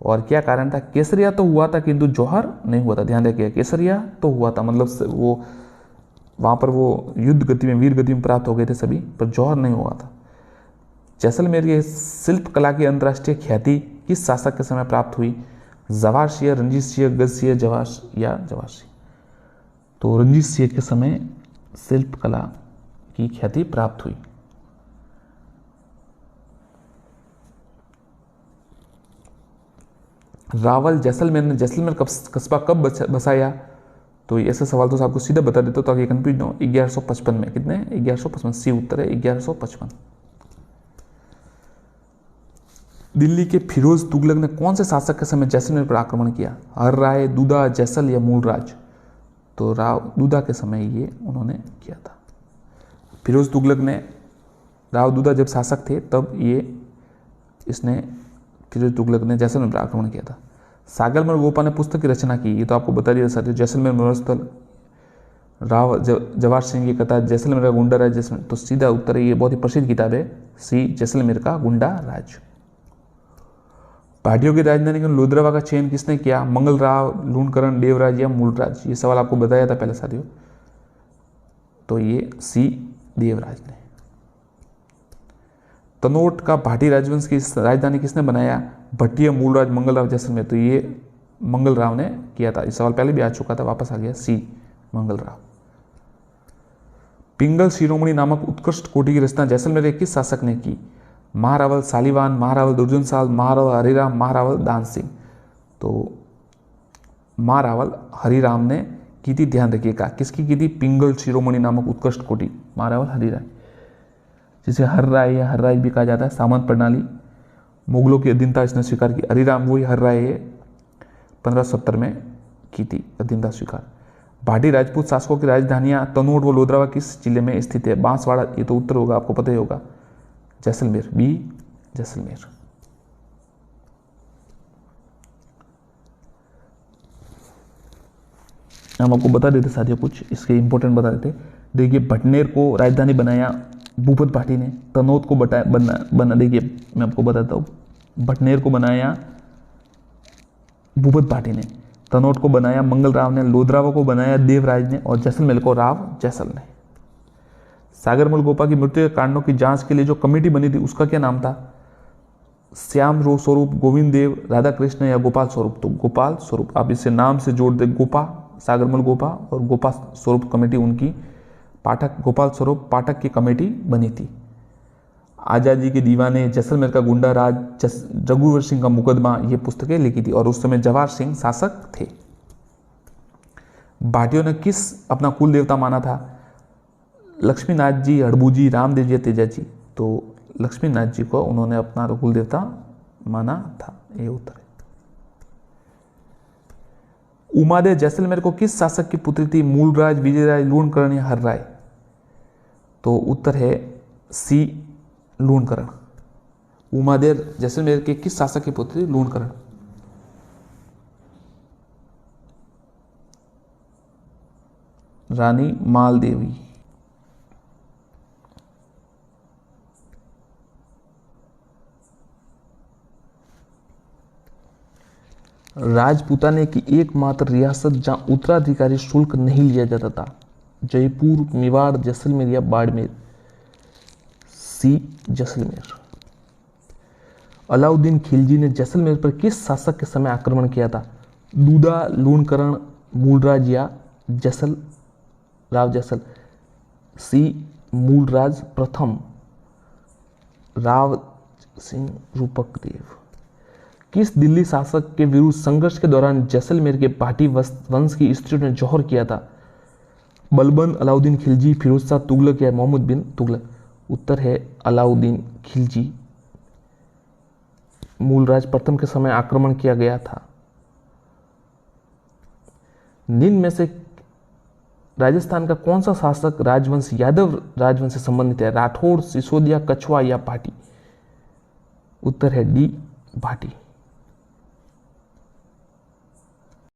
और क्या कारण था? केसरिया तो हुआ था किंतु जौहर नहीं हुआ था। ध्यान रखिए, केसरिया तो हुआ था, मतलब वो वहां पर वो युद्ध गति में, वीर गति में प्राप्त हो गए थे सभी, पर जौहर नहीं हुआ था। जैसलमेर की शिल्प कला की अंतर्राष्ट्रीय ख्याति किस शासक के समय प्राप्त हुई? जवाहर सिंह, रणजीत सिंह, गज सिंह, जवाहर सिंह। तो रणजीत सिंह के समय शिल्प कला की ख्याति प्राप्त हुई। रावल जैसलमेर ने जैसलमेर कस्बा कब बसाया? तो ऐसे सवाल तो आपको सीधा बता देता हूं ताकि कंफ्यूज ना हो। 1155 में। कितने? 1155। सी उत्तर है 1155। दिल्ली के फिरोज तुगलक ने कौन से शासक के समय जैसलमेर पर आक्रमण किया? हर्राय, दूधा, जैसल या मूलराज। तो राव दूधा के समय ये उन्होंने किया था। फिरोज तुगलक ने, राव दूधा जब शासक थे तब इसने फिरोज तुगलक ने जैसलमेर पर आक्रमण किया था। सागरमल गोपा ने पुस्तक की रचना की। ये तो आपको बता दिया साथियों। जैसलमेर मरुस्थल, राव जवाहर सिंह की कथा, जैसलमेर का गुंडा राज। जैसलमेर, तो सीधा उत्तर है, ये बहुत ही प्रसिद्ध किताब है, सी जैसलमेर का गुंडा राज। भाटियों की राजधानी के लोधरवा का चयन किसने किया? मंगल राव, लूणकरण, देवराज या मूलराज। ये सवाल आपको बताया था पहले साथियों। तो ये सी देवराज ने। तनोट का भाटी राजवंश की राजधानी किसने बनाया? भट्टिया, मूलराज, मंगल राव, जैसलमेर। तो ये मंगल राव ने किया था। ये सवाल पहले भी आ चुका था, वापस आ गया, सी मंगल राव। पिंगल शिरोमणि नामक उत्कृष्ट कोटि की रचना जैसलमेर के किस शासक ने की? महारावल सालीवान, महारावल दुर्जनसाल, महारावल हरिराम, महारावल दान सिंह। तो महारावल हरिराम ने की थी। ध्यान रखिएगा, किसकी की थी? पिंगल शिरोमणि नामक उत्कृष्ट कोटि, महारावल हरिराय, जिसे हर्राय या हर्राय भी कहा जाता है। सामंत प्रणाली, मुगलों की अधीनता इसने स्वीकार की। हरिराम वही हर्राय 1570 में की थी अधीनता स्वीकार। भाटी राजपूत शासकों की राजधानियां तनोट व लोधरवा किस जिले में स्थित है? बांसवाड़ा। ये तो उत्तर होगा, आपको पता ही होगा, जैसलमेर, बी जैसलमेर। हम आपको बता देते साथियों, कुछ इसके इंपॉर्टेंट बता देते। देखिए भटनेर को राजधानी बनाया भूपत भाटी ने। तनोट को बना देखिए मैं आपको बताता हूँ। भटनेर को बनाया भूपत भाटी ने, तनोट को बनाया मंगल राव ने, लोधरावा को बनाया देवराज ने, और जैसलमेर को राव जैसल ने। सागरमल गोपा की मृत्यु के कारणों की जांच के लिए जो कमेटी बनी थी उसका क्या नाम था? श्याम स्वरूप, गोविंद देव, राधा कृष्ण या गोपाल स्वरूप। तो गोपाल स्वरूप, आप इसे नाम से जोड़ दे, गोपा, सागरमल गोपा और गोपाल स्वरूप कमेटी उनकी। पाठक, गोपाल स्वरूप पाठक की कमेटी बनी थी। आजादी के दीवाने, जैसलमेर का गुंडा राज, रघुवर सिंह का मुकदमा, ये पुस्तकें लिखी थी, और उस समय जवाहर सिंह शासक थे। भाटियों ने किस अपना कुल देवता माना था? लक्ष्मीनाथ जी, हड़बू जी, रामदेव जी, तेजा जी। तो लक्ष्मीनाथ जी को उन्होंने अपना कुल देवता माना था, ये उत्तर है। उमादेव जैसलमेर को किस शासक की पुत्री थी? मूलराज, विजयराज, लूणकरण या हर्राय। तो उत्तर है सी लूणकरण। उमादेव जैसलमेर के किस शासक की पुत्री? लूणकरण। रानी मालदेवी। राजपूताने की एकमात्र रियासत जहां उत्तराधिकारी शुल्क नहीं लिया जाता था? जयपुर, मेवाड़, जैसलमेर या बाड़मेर। सी जैसलमेर। अलाउद्दीन खिलजी ने जैसलमेर पर किस शासक के समय आक्रमण किया था? दूधा, लूणकरण, मूलराज या राव जैसल। सी मूलराज प्रथम राव सिंह रूपक देव। किस दिल्ली शासक के विरुद्ध संघर्ष के दौरान जैसलमेर के भाटी वंश की स्त्रियों ने जौहर किया था? बलबन, अलाउद्दीन खिलजी, फिरोज शाह तुगलक या मोहम्मद बिन तुगलक? उत्तर है अलाउद्दीन खिलजी। मूलराज प्रथम के समय आक्रमण किया गया था। निम्न में से राजस्थान का कौन सा शासक राजवंश यादव राजवंश से संबंधित है? राठौड़, सिसोदिया, कछवा या भाटी? उत्तर है डी भाटी।